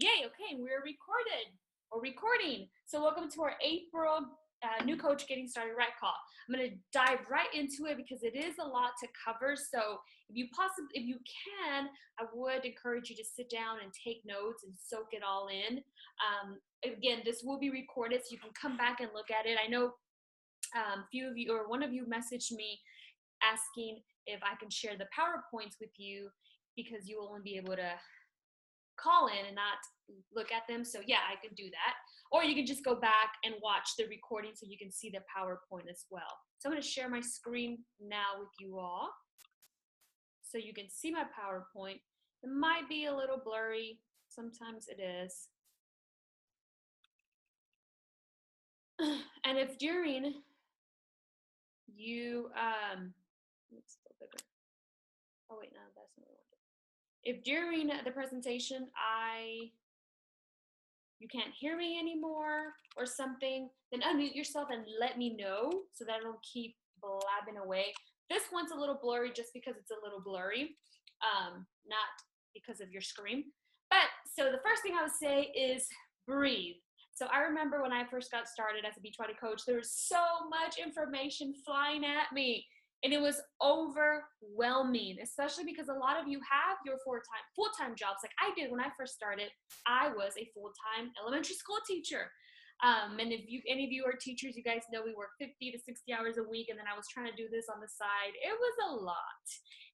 Yay, okay, we're recorded or recording. So welcome to our April New Coach Getting Started Right call. I'm going to dive right into it because it is a lot to cover. So if you can, I would encourage you to sit down and take notes and soak it all in. Again, this will be recorded so you can come back and look at it. I know few of you or one of you messaged me asking if I can share the PowerPoints with you because you will only be able to call in and not look at them. So yeah, I could do that. Or you can just go back and watch the recording so you can see the PowerPoint as well. So I'm going to share my screen now with you all so you can see my PowerPoint. It might be a little blurry. Sometimes it is. And if during you, it's still bigger. Oh wait, no, that's not what I wanted. If during the presentation you can't hear me anymore or something, then unmute yourself and let me know so that I don't keep blabbing away. This one's a little blurry just because it's a little blurry, not because of your screen. But so the first thing I would say is breathe. So I remember when I first got started as a Beachbody coach, there was so much information flying at me. And it was overwhelming, especially because a lot of you have your full-time jobs like I did when I first started. I was a full-time elementary school teacher. And if any of you are teachers, you guys know we work 50 to 60 hours a week, and then I was trying to do this on the side. It was a lot.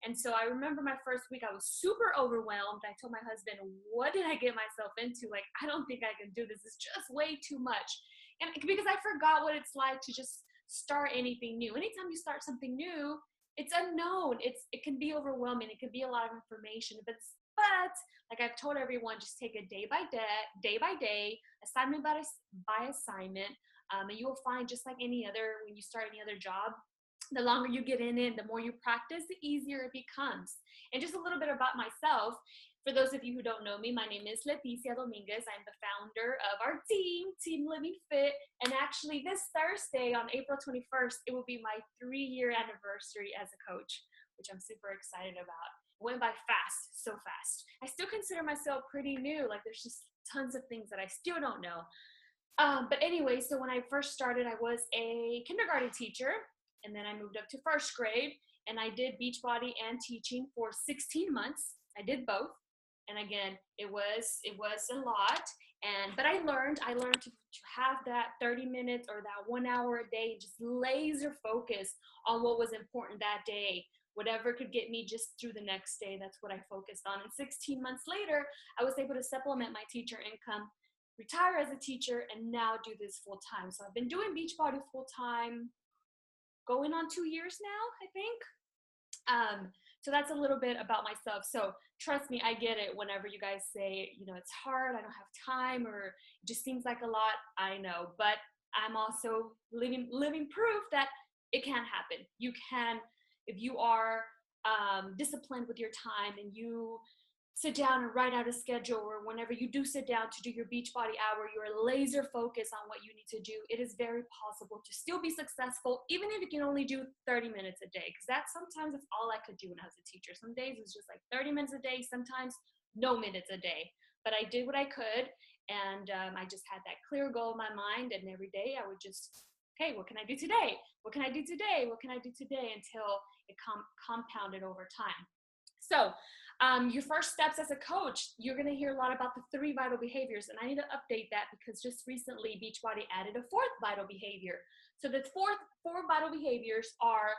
And so I remember my first week, I was super overwhelmed. I told my husband, what did I get myself into? Like, I don't think I can do this. It's just way too much. And because I forgot what it's like to just start anything new. Anytime you start something new, it's unknown. It can be overwhelming. It can be a lot of information, but like I've told everyone, just take it day by day, assignment by assignment, and you will find, just like when you start any other job, the longer you get in it, the more you practice, the easier it becomes. And just a little bit about myself. For those of you who don't know me, my name is Leticia Dominguez. I'm the founder of our Team Living Fit. And actually this Thursday on April 21st, it will be my 3-year anniversary as a coach, which I'm super excited about. It went by fast, so fast. I still consider myself pretty new. Like, there's just tons of things that I still don't know. But anyway, so when I first started, I was a kindergarten teacher, and then I moved up to first grade, and I did Beachbody and teaching for 16 months. I did both. And again, it was a lot. But I learned to have that 30 minutes or that 1 hour a day, just laser focus on what was important that day. Whatever could get me just through the next day, that's what I focused on. And 16 months later, I was able to supplement my teacher income, retire as a teacher, and now do this full time. So I've been doing Beachbody full time, going on 2 years now, I think. So that's a little bit about myself. So trust me, I get it whenever you guys say, it's hard, I don't have time, or it just seems like a lot. I know, but I'm also living proof that it can happen. You can, if you are disciplined with your time and you sit down and write out a schedule, or whenever you do sit down to do your Beachbody hour, you are laser focused on what you need to do. It is very possible to still be successful, even if you can only do 30 minutes a day, because sometimes that's all I could do when I was a teacher. Some days it was just like 30 minutes a day, sometimes no minutes a day, but I did what I could. And I just had that clear goal in my mind, and every day I would just, okay, what can I do today? What can I do today? What can I do today? Until it compounded over time. So your first steps as a coach, you're going to hear a lot about the 3 vital behaviors, and I need to update that because just recently Beachbody added a 4th vital behavior. So the four vital behaviors are: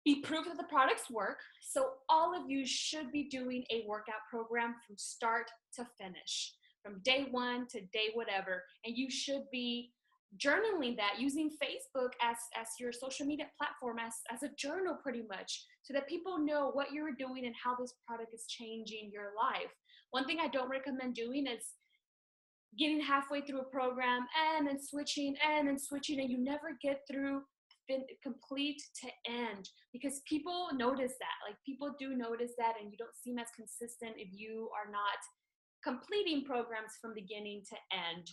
be proof that the products work. So all of you should be doing a workout program from start to finish, from day 1 to day whatever, and you should be journaling that, using Facebook as your social media platform, as a journal pretty much, so that people know what you're doing and how this product is changing your life. One thing I don't recommend doing is getting halfway through a program and then switching, and you never get through complete to end, because people notice that. Like, people do notice that, and you don't seem as consistent if you are not completing programs from beginning to end.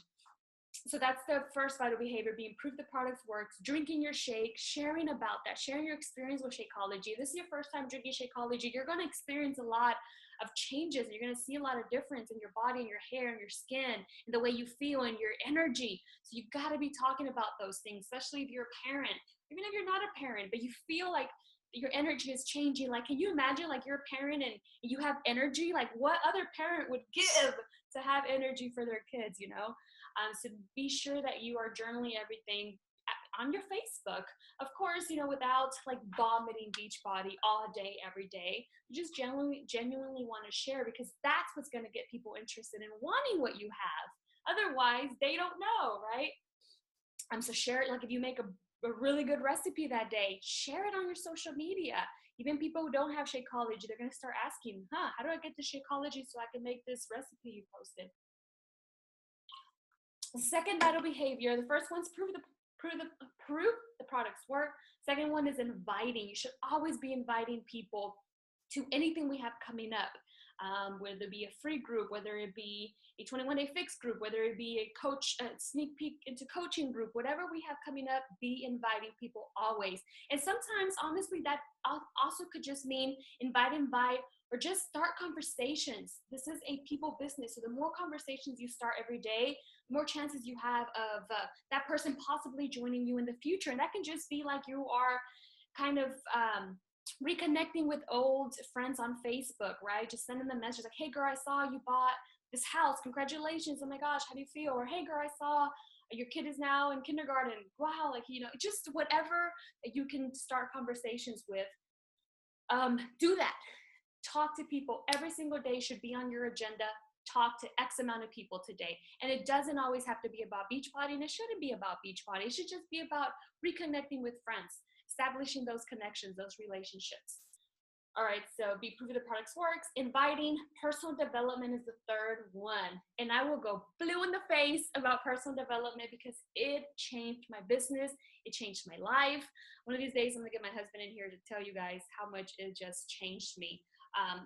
So that's the first vital behavior: being proof the product works, drinking your shake, sharing about that, sharing your experience with Shakeology. If this is your first time drinking Shakeology, you're going to experience a lot of changes. You're going to see a lot of difference in your body and your hair and your skin and the way you feel and your energy. So you got to be talking about those things, especially if you're a parent, even if you're not a parent, but you feel like your energy is changing. Like, can you imagine like you're a parent and you have energy? Like, what other parent would give to have energy for their kids, you know? So be sure that you are journaling everything on your Facebook. Of course, you know, without like vomiting beach body all day, every day. You just genuinely want to share, because that's what's going to get people interested in wanting what you have. Otherwise, they don't know, right? So share it. Like if you make a really good recipe that day, share it on your social media. Even people who don't have Shakeology, they're going to start asking, how do I get the Shakeology so I can make this recipe you posted? The second vital behavior, the first one's prove the products work. Second one is inviting. You should always be inviting people to anything we have coming up, whether it be a free group, whether it be a 21-day fix group, whether it be a sneak peek into coaching group, whatever we have coming up, be inviting people always. And sometimes, honestly, that also could just mean invite, or just start conversations. This is a people business. So the more conversations you start every day, the more chances you have of that person possibly joining you in the future. And that can just be like you are kind of reconnecting with old friends on Facebook, right? Just sending them messages like, hey girl, I saw you bought this house. Congratulations. Oh my gosh, how do you feel? Or hey girl, I saw your kid is now in kindergarten. Wow. Like, you know, just whatever that you can start conversations with. Do that. Talk to people every single day should be on your agenda. Talk to X amount of people today. And it doesn't always have to be about Beachbody, and it shouldn't be about Beachbody. It should just be about reconnecting with friends, establishing those connections, those relationships. All right, so be proof of the products works. Inviting, personal development is the third one. And I will go blue in the face about personal development because it changed my business. It changed my life. One of these days, I'm gonna get my husband in here to tell you guys how much it just changed me.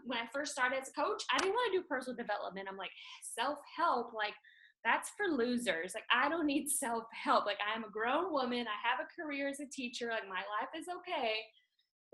When I first started as a coach, I didn't want to do personal development. I'm like, self-help, like that's for losers. Like, I don't need self-help. Like, I'm a grown woman. I have a career as a teacher. Like, my life is okay.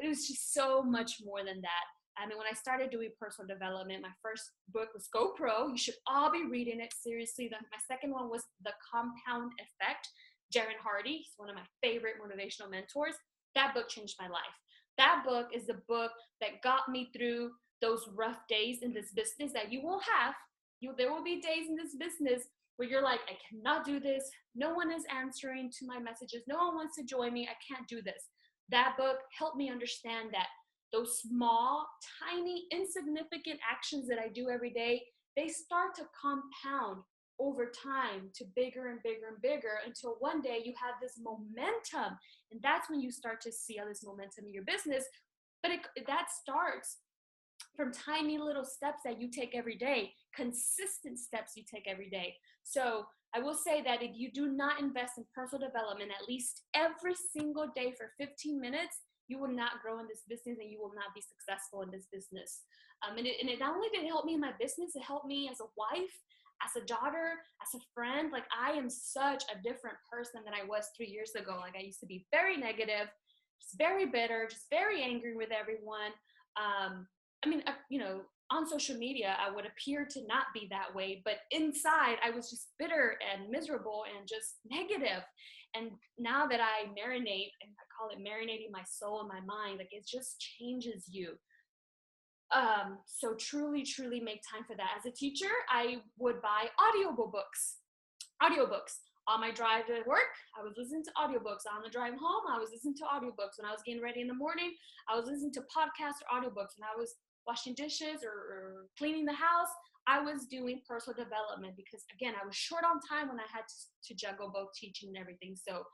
It was just so much more than that. I mean, when I started doing personal development, my first book was GoPro. You should all be reading it seriously. My second one was The Compound Effect. Darren Hardy, he's one of my favorite motivational mentors. That book changed my life. That book is the book that got me through those rough days in this business that you will have. There will be days in this business where you're like, I cannot do this. No one is answering to my messages. No one wants to join me. I can't do this. That book helped me understand that those small, tiny, insignificant actions that I do every day, they start to compound over time to bigger and bigger and bigger until one day you have this momentum. And that's when you start to see all this momentum in your business. But that starts from tiny little steps that you take every day, consistent steps you take every day. So I will say that if you do not invest in personal development at least every single day for 15 minutes, you will not grow in this business and you will not be successful in this business. And it not only did it help me in my business, it helped me as a wife, as a daughter, as a friend. Like, I am such a different person than I was 3 years ago. Like, I used to be very negative, just very bitter, just very angry with everyone. You know, on social media, I would appear to not be that way, but inside I was just bitter and miserable and just negative. And now that I marinate, and I call it marinating my soul and my mind, like it just changes you. So truly make time for that. As a teacher, I would buy audiobooks. On my drive to work, I was listening to audiobooks. On the drive home, I was listening to audiobooks. When I was getting ready in the morning, I was listening to podcasts or audiobooks. When I was washing dishes or cleaning the house, I was doing personal development because, again, I was short on time when I had to juggle both teaching and everything. So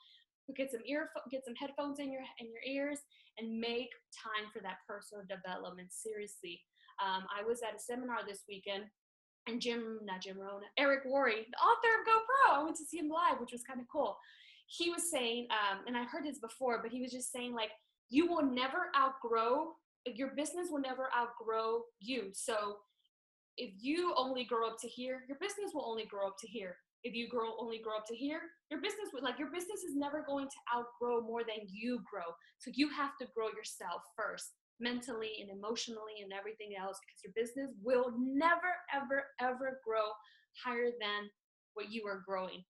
get some headphones in your ears and make time for that personal development. Seriously. I was at a seminar this weekend, and Eric Worre, the author of GoPro, I went to see him live, which was kind of cool. He was saying, and I heard this before, but he was just saying, like, your business will never outgrow you. So if you only grow up to here, your business will only grow up to here. If you only grow up to here, your business is never going to outgrow more than you grow. So you have to grow yourself first. mentally and emotionally and everything else, because your business will never, ever, ever grow higher than what you are growing.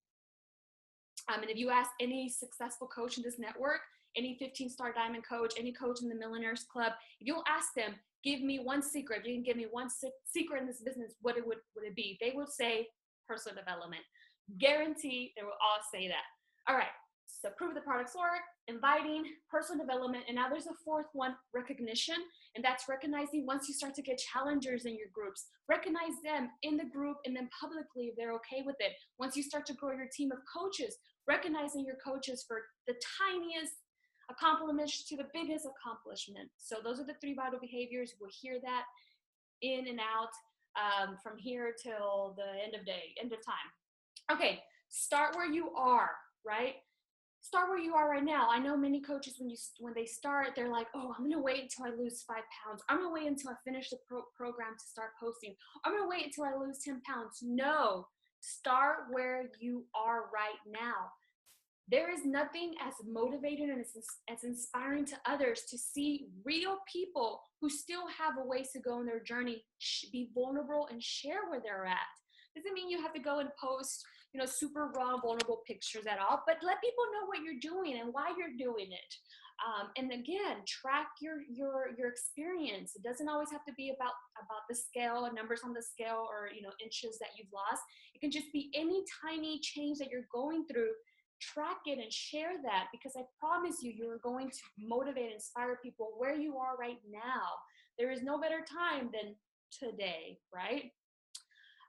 And if you ask any successful coach in this network, any 15-star diamond coach, any coach in the Millionaires Club, if you'll ask them, give me one secret, if you can give me one secret in this business, what would it be? They would say personal development. Guarantee they will all say that. All right, so prove the products work, inviting, personal development, and now there's a fourth one, recognition, and that's recognizing once you start to get challengers in your groups, recognize them in the group and then publicly if they're okay with it. Once you start to grow your team of coaches, recognizing your coaches for the tiniest accomplishments to the biggest accomplishment. So those are the 3 vital behaviors. We'll hear that in and out from here till the end of time. Okay, start where you are, right? Start where you are right now. I know many coaches, when they start, they're like, oh, I'm gonna wait until I lose 5 pounds. I'm gonna wait until I finish the program to start posting. I'm gonna wait until I lose 10 pounds. No, start where you are right now. There is nothing as motivating and as inspiring to others to see real people who still have a ways to go in their journey be vulnerable and share where they're at. Doesn't mean you have to go and post, super raw, vulnerable pictures at all, but let people know what you're doing and why you're doing it. And again, track your experience. It doesn't always have to be about the scale and numbers on the scale or inches that you've lost. It can just be any tiny change that you're going through. Track it and share that, because I promise you're going to motivate and inspire people where you are right now. There is no better time than today, right?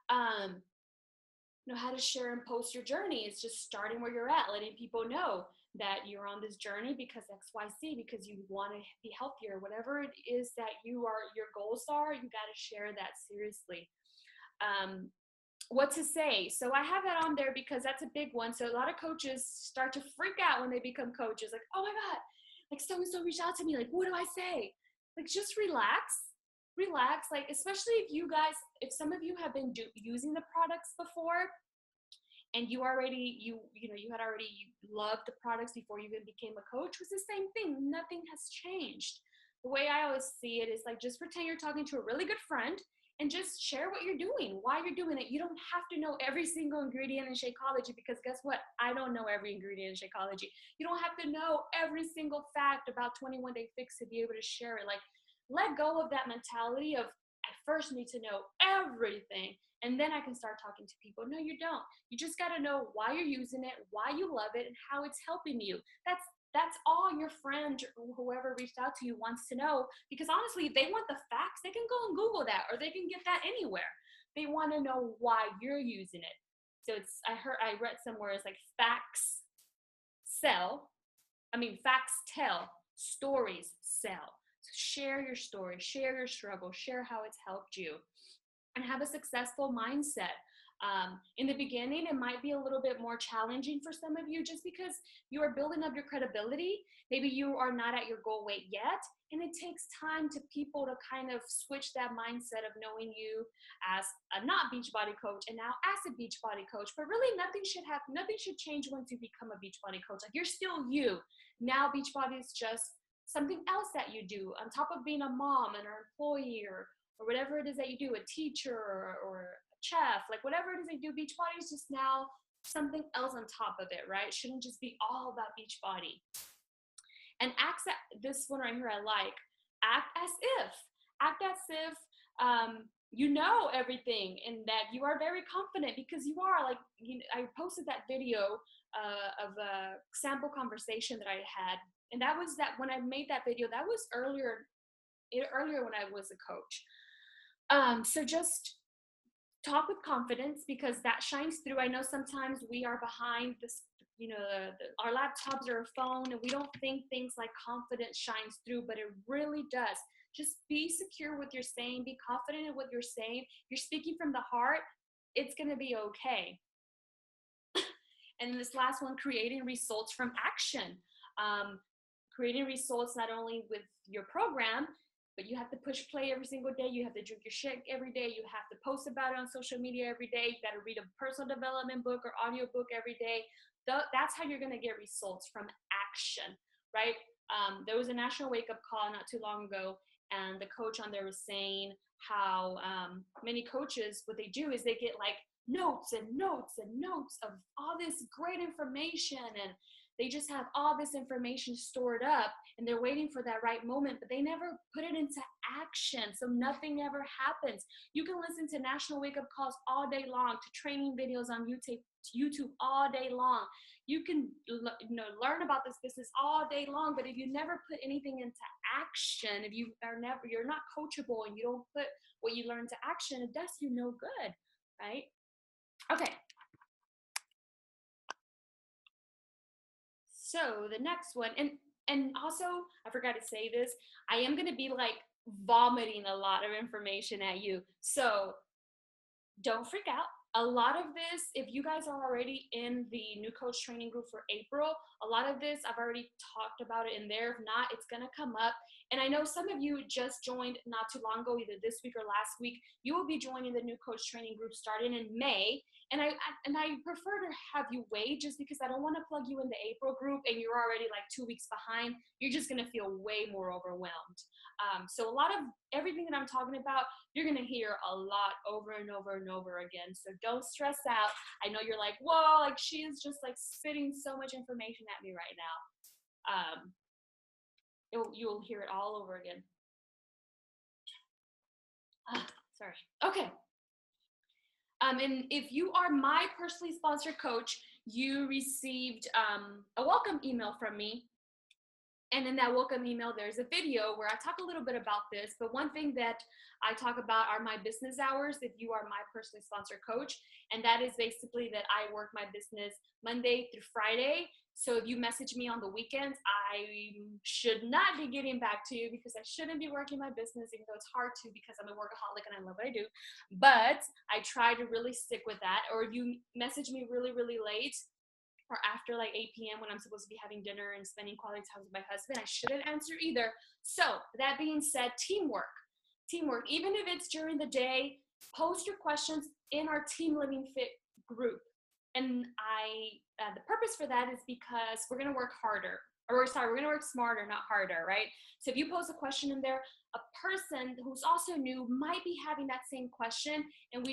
How to share and post your journey is just starting where you're at, letting people know that you're on this journey because XYZ, because you want to be healthier, whatever it is that your goals are, you got to share that seriously. What to say. So I have that on there because that's a big one. So a lot of coaches start to freak out when they become coaches. Like, oh my God, like so-and-so reached out to me. Like, what do I say? Like, just relax. Like, especially if some of you have been using the products before and you had already loved the products before you even became a coach, was the same thing. Nothing has changed. The way I always see it is like, just pretend you're talking to a really good friend and just share what you're doing, why you're doing it. You don't have to know every single ingredient in Shakeology, because guess what? I don't know every ingredient in Shakeology. You don't have to know every single fact about 21 Day Fix to be able to share it. Like, let go of that mentality of, I first need to know everything and then I can start talking to people. No, you don't. You just got to know why you're using it, why you love it, and how it's helping you. That's all your friend or whoever reached out to you wants to know, because honestly, if they want the facts, they can go and Google that, or they can get that anywhere. They want to know why you're using it. So I read somewhere it's like facts tell, stories sell. So share your story, share your struggle, share how it's helped you, and have a successful mindset. In the beginning, it might be a little bit more challenging for some of you just because you are building up your credibility. Maybe you are not at your goal weight yet, and it takes time to people to kind of switch that mindset of knowing you as a not Beachbody coach and now as a Beachbody coach. But really, nothing should change once you become a Beachbody coach. Like, you're still you. Now Beachbody is just something else that you do on top of being a mom and an employee or whatever it is that you do, a teacher or a chef, like whatever it is that you do. Beachbody is just now something else on top of it, right? It shouldn't just be all about Beachbody. And this one right here I like. Act as if you know everything and that you are very confident, because you are. Like, I posted that video of a sample conversation that I had, and that was that when I made that video, that was earlier when I was a coach. So just talk with confidence, because that shines through. I know sometimes we are behind this, our laptops or a phone, and we don't think things like confidence shines through, but it really does. Just be secure with your saying, be confident in what you're saying. You're speaking from the heart. It's going to be okay. And this last one, creating results from action. Creating results not only with your program, but you have to push play every single day. You have to drink your shake every day. You have to post about it on social media every day. You got to read a personal development book or audio book every day. That's how you're going to get results from action, right? There was a national wake-up call not too long ago, and the coach on there was saying how many coaches, what they do is they get like notes and notes and notes of all this great information, and they just have all this information stored up, and they're waiting for that right moment, but they never put it into action, so nothing ever happens. You can listen to national wake up calls all day long, to training videos on YouTube all day long. You can learn about this business all day long, but if you never put anything into action, if you're not coachable and you don't put what you learn into action, it does you no good, right? Okay. So the next one, and also I forgot to say this, I am going to be like vomiting a lot of information at you. So don't freak out. A lot of this, if you guys are already in the new coach training group for April, a lot of this I've already talked about it in there. If not, it's going to come up. And I know some of you just joined not too long ago, either this week or last week. You will be joining the new coach training group starting in May. And I prefer to have you wait, just because I don't want to plug you in the April group and you're already like 2 weeks behind. You're just going to feel way more overwhelmed. So a lot of everything that I'm talking about, you're going to hear a lot over and over and over again. So don't stress out. I know you're like, whoa, like she is just like spitting so much information at me right now. You'll hear it all over again. Sorry. Okay. And if you are my personally sponsored coach, you received a welcome email from me. And in that welcome email, there's a video where I talk a little bit about this. But one thing that I talk about are my business hours if you are my personally sponsored coach. And that is basically that I work my business Monday through Friday. So if you message me on the weekends, I should not be getting back to you, because I shouldn't be working my business, even though it's hard to, because I'm a workaholic and I love what I do. But I try to really stick with that. Or if you message me really, really late, or after like 8 p.m. when I'm supposed to be having dinner and spending quality time with my husband, I shouldn't answer either. So that being said, teamwork. Even if it's during the day, post your questions in our Team Living Fit group. And the purpose for that is because we're going to work harder. We're going to work smarter, not harder, right? So if you post a question in there, a person who's also new might be having that same question, and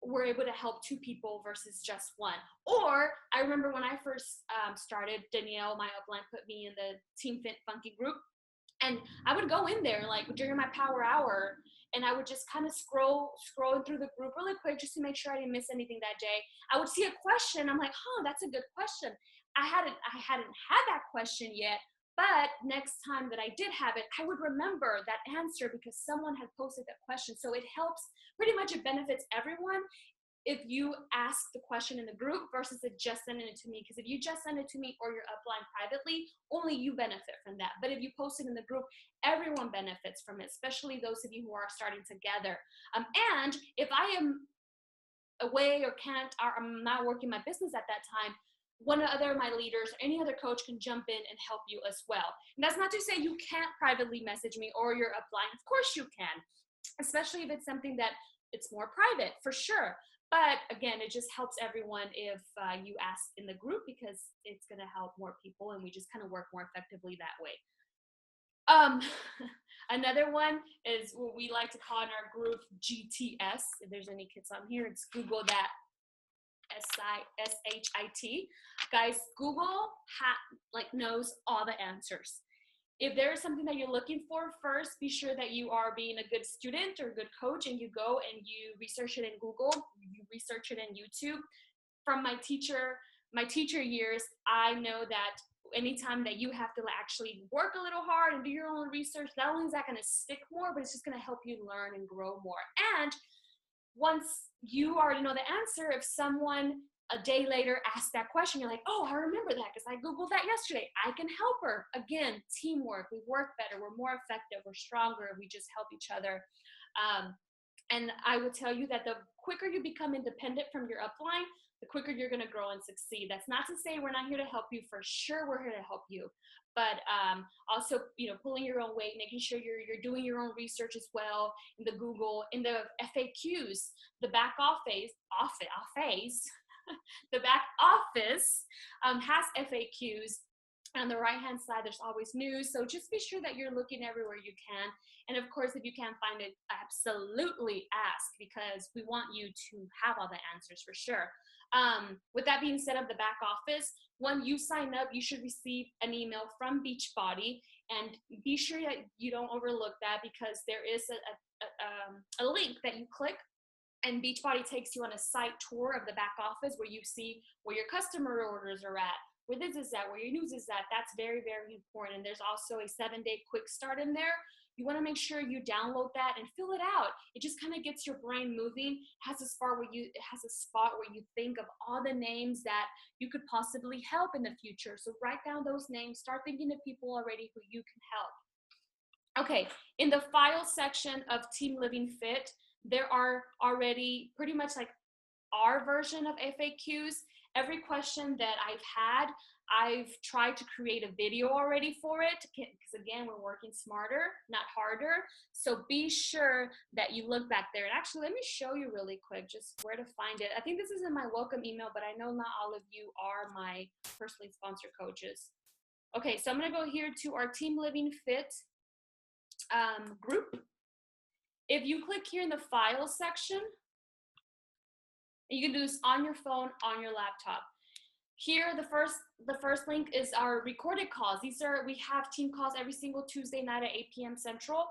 we're able to help 2 people versus just 1. Or I remember when I first started, Danielle, my upline, put me in the Team Fit Funky group, and I would go in there like during my power hour, and I would just kind of scroll through the group really quick just to make sure I didn't miss anything that day. I would see a question, I'm like, that's a good question. I hadn't had that question yet, but next time that I did have it, I would remember that answer because someone had posted that question. So it helps, pretty much it benefits everyone if you ask the question in the group versus it just sending it to me. Because if you just send it to me or your upline privately, only you benefit from that. But if you post it in the group, everyone benefits from it, especially those of you who are starting together. And if I am away or I'm not working my business at that time, one other of my leaders, any other coach can jump in and help you as well. And that's not to say you can't privately message me or your upline. Of course you can, especially if it's something that it's more private, for sure. But again, it just helps everyone if you ask in the group, because it's going to help more people and we just kind of work more effectively that way. Another one is what we like to call in our group GTS. If there's any kids on here, it's Google that. SHIT. Guys, Google knows all the answers. If there is something that you're looking for, first be sure that you are being a good student or a good coach, and you go and you research it in Google, you research it in YouTube. From my teacher years, I know that anytime that you have to actually work a little hard and do your own research, not only is that going to stick more, but it's just going to help you learn and grow more. And once you already know the answer, if someone a day later asks that question, you're like, I remember that because I Googled that yesterday. I can help her. Again, teamwork. We work better. We're more effective. We're stronger. We just help each other. And I would tell you that the quicker you become independent from your upline, the quicker you're going to grow and succeed. That's not to say we're not here to help you. For sure, we're here to help you. But also, pulling your own weight, making sure you're doing your own research as well in the Google, in the FAQs, the back office, the back office has FAQs On the right hand side, there's always news. So just be sure that you're looking everywhere you can. And of course, if you can't find it, absolutely ask, because we want you to have all the answers for sure. With that being said, of the back office, when you sign up, you should receive an email from Beachbody, and be sure that you don't overlook that, because there is a link that you click, and Beachbody takes you on a site tour of the back office where you see where your customer orders are at, where this is at, where your news is at. That's very, very important. And there's also a 7-day quick start in there. You want to make sure you download that and fill it out. It just kind of gets your brain moving. It has a spot where you think of all the names that you could possibly help in the future. So write down those names. Start thinking of people already who you can help. Okay, in the file section of Team Living Fit, there are already pretty much like our version of FAQs. Every question that I've tried to create a video already for it, because again, we're working smarter, not harder. So be sure that you look back there. And actually, let me show you really quick just where to find it. I think this is in my welcome email, but I know not all of you are my personally sponsored coaches. Okay, so I'm gonna go here to our Team Living Fit group. If you click here in the files section, you can do this on your phone, on your laptop. Here, the first link is our recorded calls. We have team calls every single Tuesday night at 8 p.m. Central.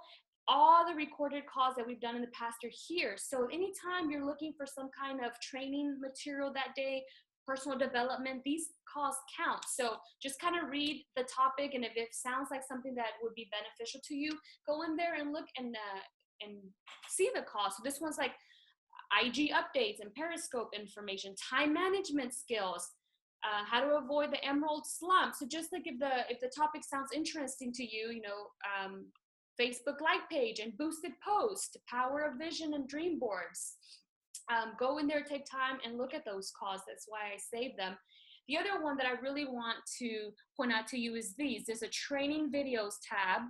All the recorded calls that we've done in the past are here. So anytime you're looking for some kind of training material that day, personal development, these calls count. So just kind of read the topic, and if it sounds like something that would be beneficial to you, go in there and look and see the call. So this one's like IG updates and Periscope information, time management skills, how to avoid the emerald slump. So just like if the topic sounds interesting to you, Facebook like page and boosted post, power of vision and dream boards. Go in there, take time and look at those calls. That's why I saved them. The other one that I really want to point out to you is these. There's a training videos tab.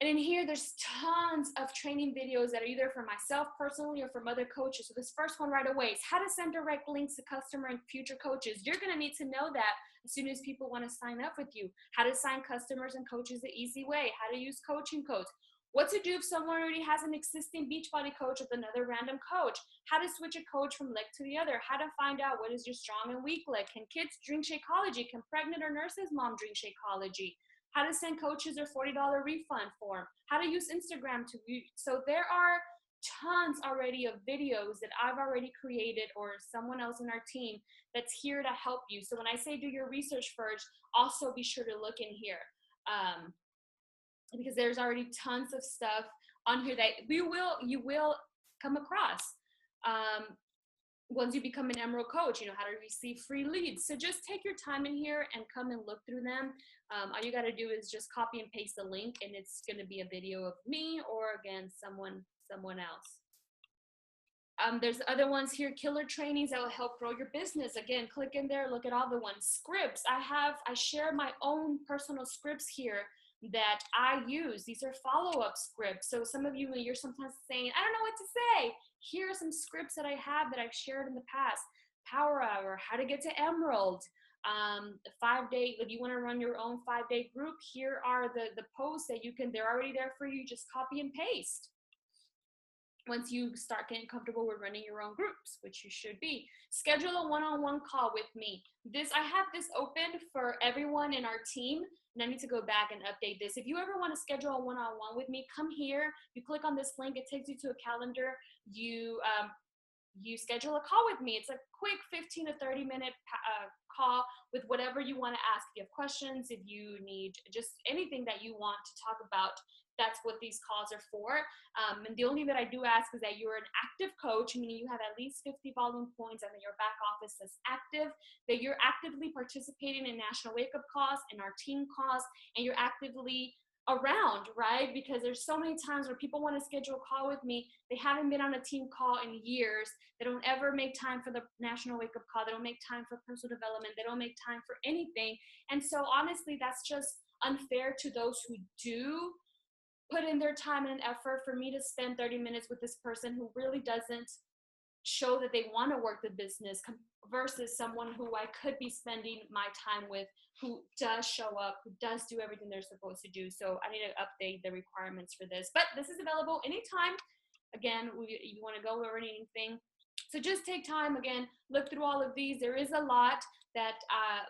And in here, there's tons of training videos that are either for myself personally or from other coaches. So this first one right away is how to send direct links to customer and future coaches. You're gonna need to know that as soon as people wanna sign up with you. How to sign customers and coaches the easy way. How to use coaching codes. What to do if someone already has an existing Beachbody coach with another random coach. How to switch a coach from leg to the other. How to find out what is your strong and weak leg. Can kids drink Shakeology? Can pregnant or nurses mom drink Shakeology? How to send coaches their $40 refund form, how to use Instagram to view. So there are tons already of videos that I've already created or someone else in our team that's here to help you. So when I say do your research first, also be sure to look in here because there's already tons of stuff on here that you will come across. Once you become an Emerald coach, how to receive free leads. So just take your time in here and come and look through them. All you got to do is just copy and paste the link, and it's going to be a video of me or again someone else. There's other ones here, killer trainings that will help grow your business. Again, click in there, look at all the ones. Scripts, I share my own personal scripts here that I use. These are follow-up scripts. So some of you, you're sometimes saying, I don't know what to say. Here are some scripts that I have that I've shared in the past. Power Hour, how to get to Emerald, 5-day, if you want to run your own 5-day group, here are the posts that they're already there for you. Just copy and paste. Once you start getting comfortable with running your own groups, which you should be. Schedule a one-on-one call with me. I have this open for everyone in our team, and I need to go back and update this. If you ever want to schedule a one-on-one with me, come here. You click on this link. It takes you to a calendar. You schedule a call with me. It's a quick 15 to 30-minute call with whatever you want to ask. If you have questions, if you need just anything that you want to talk about, that's what these calls are for. And the only thing that I do ask is that you're an active coach, meaning you have at least 50 volume points and that your back office is active, that you're actively participating in National Wake Up Calls and our team calls, and you're actively around, right? Because there's so many times where people want to schedule a call with me. They haven't been on a team call in years. They don't ever make time for the National Wake Up Call. They don't make time for personal development. They don't make time for anything. And so honestly, that's just unfair to those who do put in their time and effort for me to spend 30 minutes with this person who really doesn't show that they want to work the business versus someone who I could be spending my time with, who does show up, who does do everything they're supposed to do. So I need to update the requirements for this, but this is available anytime. Again, you want to go over anything. So just take time, again, look through all of these. There is a lot that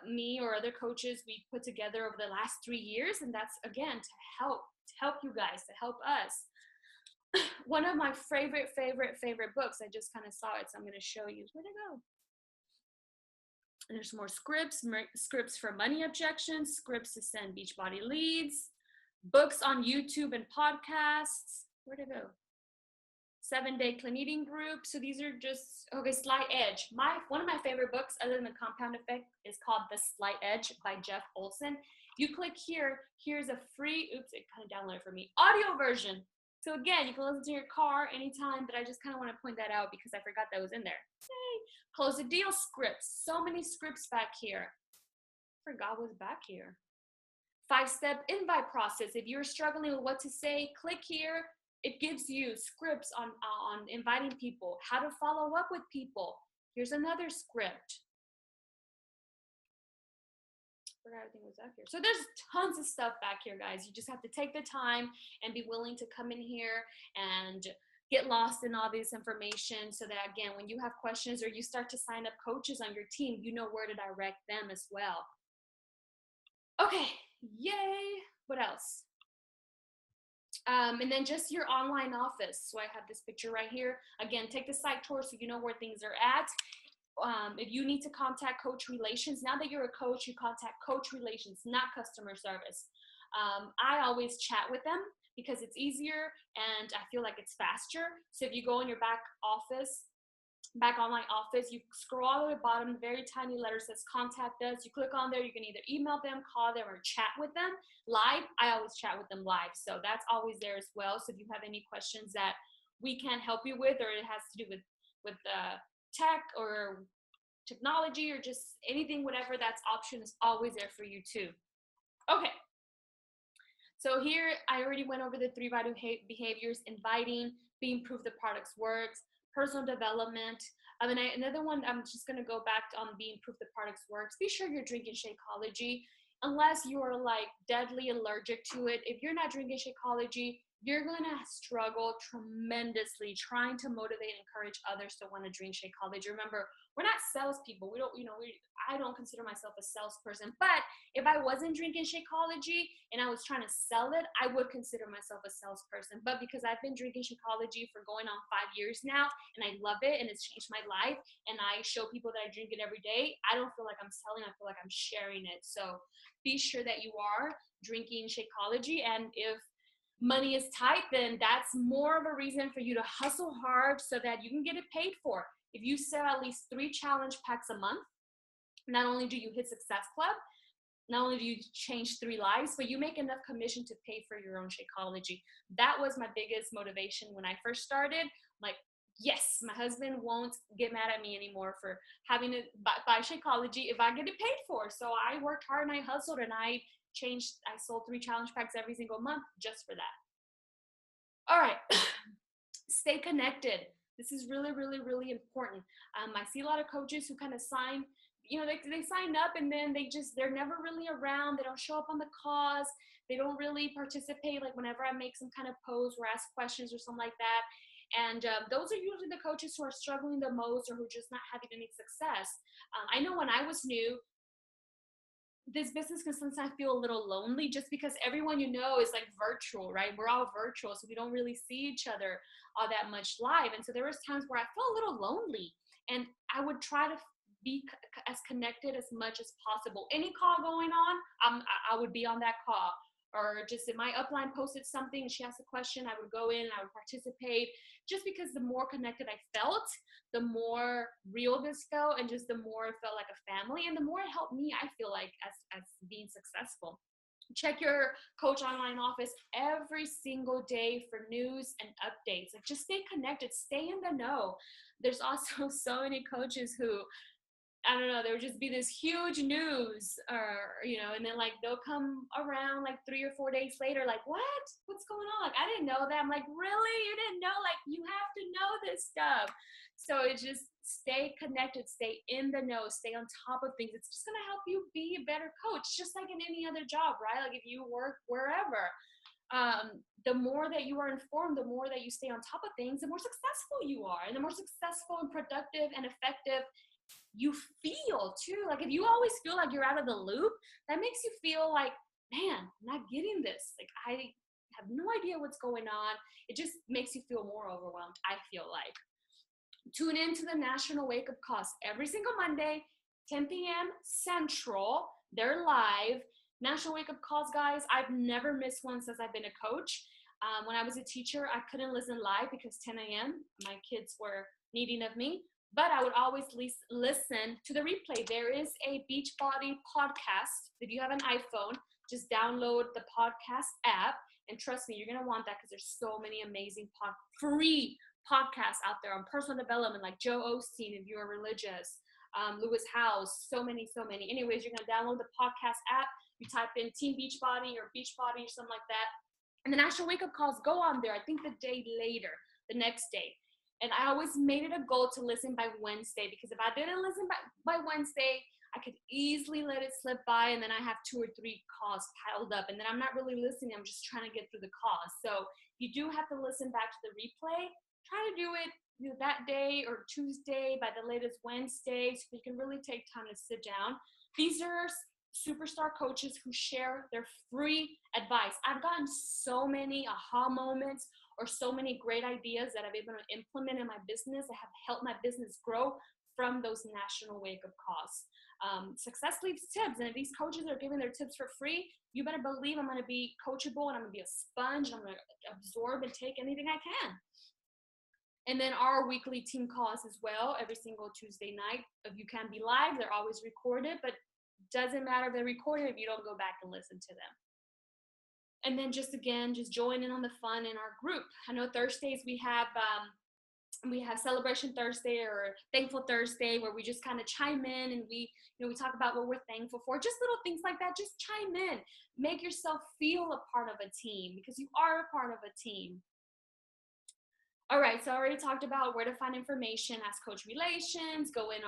me or other coaches we put together over the last 3 years, and that's, again, to help you guys, to help us. One of my favorite books, I just kind of saw it, so I'm going to show you. Where'd it go? And there's more scripts for money objections, scripts to send Beachbody leads, books on YouTube and podcasts. Where'd it go? 7-Day Clean Eating Group. So these are just, okay, Slight Edge. One of my favorite books, other than The Compound Effect, is called The Slight Edge by Jeff Olson. If you click here, here's a free, oops, it kind of downloaded for me, audio version. So again, you can listen to your car anytime, but I just kind of want to point that out because I forgot that was in there. Yay. Close the deal scripts. So many scripts back here. Forgot was back here. 5-step invite process. If you're struggling with what to say, click here. It gives you scripts on inviting people, how to follow up with people. Here's another script. Forgot everything was up here. So there's tons of stuff back here, guys. You just have to take the time and be willing to come in here and get lost in all this information so that, again, when you have questions or you start to sign up coaches on your team, you know where to direct them as well. Okay, yay. What else? And then just your online office. So I have this picture right here. Again, take the site tour so you know where things are at. If you need to contact Coach Relations, now that you're a coach, you contact Coach Relations, not customer service. I always chat with them because it's easier and I feel like it's faster. So if you go in your back online office, you scroll all to the bottom, very tiny letter says contact us. You click on there, you can either email them, call them, or chat with them live. I always chat with them live, so that's always there as well. So if you have any questions that we can't help you with, or it has to do with tech or technology or just anything, whatever, that's option is always there for you too. Okay. So here I already went over the 3 vital behaviors: inviting, being proof the products works, personal development. Another one, I'm just going to go back on being proof the products works. Be sure you're drinking Shakeology, unless you are like deadly allergic to it. If you're not drinking Shakeology, you're going to struggle tremendously trying to motivate and encourage others to want to drink Shakeology. Remember, we're not salespeople. I don't consider myself a salesperson, but if I wasn't drinking Shakeology and I was trying to sell it, I would consider myself a salesperson. But because I've been drinking Shakeology for going on 5 years now, and I love it, and it's changed my life, and I show people that I drink it every day, I don't feel like I'm selling, I feel like I'm sharing it. So be sure that you are drinking Shakeology, and if money is tight, then that's more of a reason for you to hustle hard so that you can get it paid for. If you sell at least 3 challenge packs a month, not only do you hit Success Club, not only do you change 3 lives, but you make enough commission to pay for your own Shakeology. That was my biggest motivation when I first started. Like, yes, my husband won't get mad at me anymore for having to buy Shakeology if I get it paid for. So I worked hard and I hustled and I sold 3 challenge packs every single month just for that. All right, stay connected. This is really, really, really important. I see a lot of coaches who kind of sign, they sign up and then they're never really around. They don't show up on the calls. They don't really participate. Like whenever I make some kind of post or ask questions or something like that. And those are usually the coaches who are struggling the most or who are just not having any success. I know when I was new, this business can sometimes feel a little lonely just because everyone is like virtual, right? We're all virtual, so we don't really see each other all that much live. And so there was times where I felt a little lonely, and I would try to be as connected as much as possible. Any call going on, I would be on that call. Or just if my upline posted something and she asked a question, I would go in and I would participate, just because the more connected I felt, the more real this felt, and just the more it felt like a family, and the more it helped me, I feel like, as being successful. Check your Coach Online office every single day for news and updates. Like, just stay connected, stay in the know. There's also so many coaches who I don't know, there would just be this huge news, or, and then like they'll come around like 3 or 4 days later, like, what's going on? Like, I didn't know that. I'm like, really? You didn't know? Like, you have to know this stuff. So it just stay connected, stay in the know, stay on top of things. It's just going to help you be a better coach, just like in any other job, right? Like if you work wherever, the more that you are informed, the more that you stay on top of things, the more successful you are, and the more successful and productive and effective you feel too. Like if you always feel like you're out of the loop, that makes you feel like, man, I'm not getting this. Like I have no idea what's going on. It just makes you feel more overwhelmed, I feel like. Tune into the National Wake Up Calls every single Monday, 10 p.m. Central. They're live. National Wake Up Calls, guys, I've never missed one since I've been a coach. When I was a teacher, I couldn't listen live because 10 a.m. my kids were needing of me, but I would always listen to the replay. There is a Beachbody podcast. If you have an iPhone, just download the podcast app, and trust me, you're going to want that because there's so many amazing free podcasts out there on personal development, like Joe Osteen, if you are religious, Lewis Howes, so many. Anyways, you're going to download the podcast app. You type in Team Beachbody or Beachbody or something like that. And the National Wake Up Calls go on there, I think the day later, the next day. And I always made it a goal to listen by Wednesday, because if I didn't listen by Wednesday, I could easily let it slip by, and then I have 2 or 3 calls piled up, and then I'm not really listening. I'm just trying to get through the calls. So you do have to listen back to the replay. Try to do it that day or Tuesday by the latest Wednesday, so you can really take time to sit down. These are superstar coaches who share their free advice. I've gotten so many aha moments or so many great ideas that I've been able to implement in my business that have helped my business grow from those National Wake Up Calls. Success leaves tips, and if these coaches are giving their tips for free, you better believe I'm going to be coachable, and I'm going to be a sponge, and I'm going to absorb and take anything I can. And then our weekly team calls as well, every single Tuesday night. If you can be live, they're always recorded, but doesn't matter if they're recorded if you don't go back and listen to them. And then just join in on the fun in our group. I know Thursdays we have Celebration Thursday or Thankful Thursday, where we just kind of chime in and we talk about what we're thankful for. Just little things like that. Just chime in. Make yourself feel a part of a team, because you are a part of a team. All right, so I already talked about where to find information. Ask Coach Relations. Go in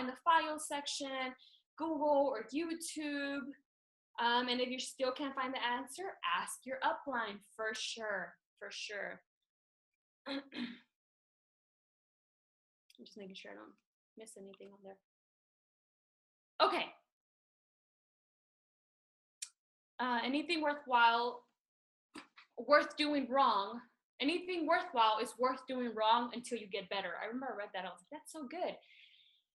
the file section, Google or YouTube. And if you still can't find the answer, ask your upline for sure. I'm just making sure I don't miss anything on there. Okay. Anything worth doing wrong. Anything worthwhile is worth doing wrong until you get better. I remember I read that. I was like, that's so good.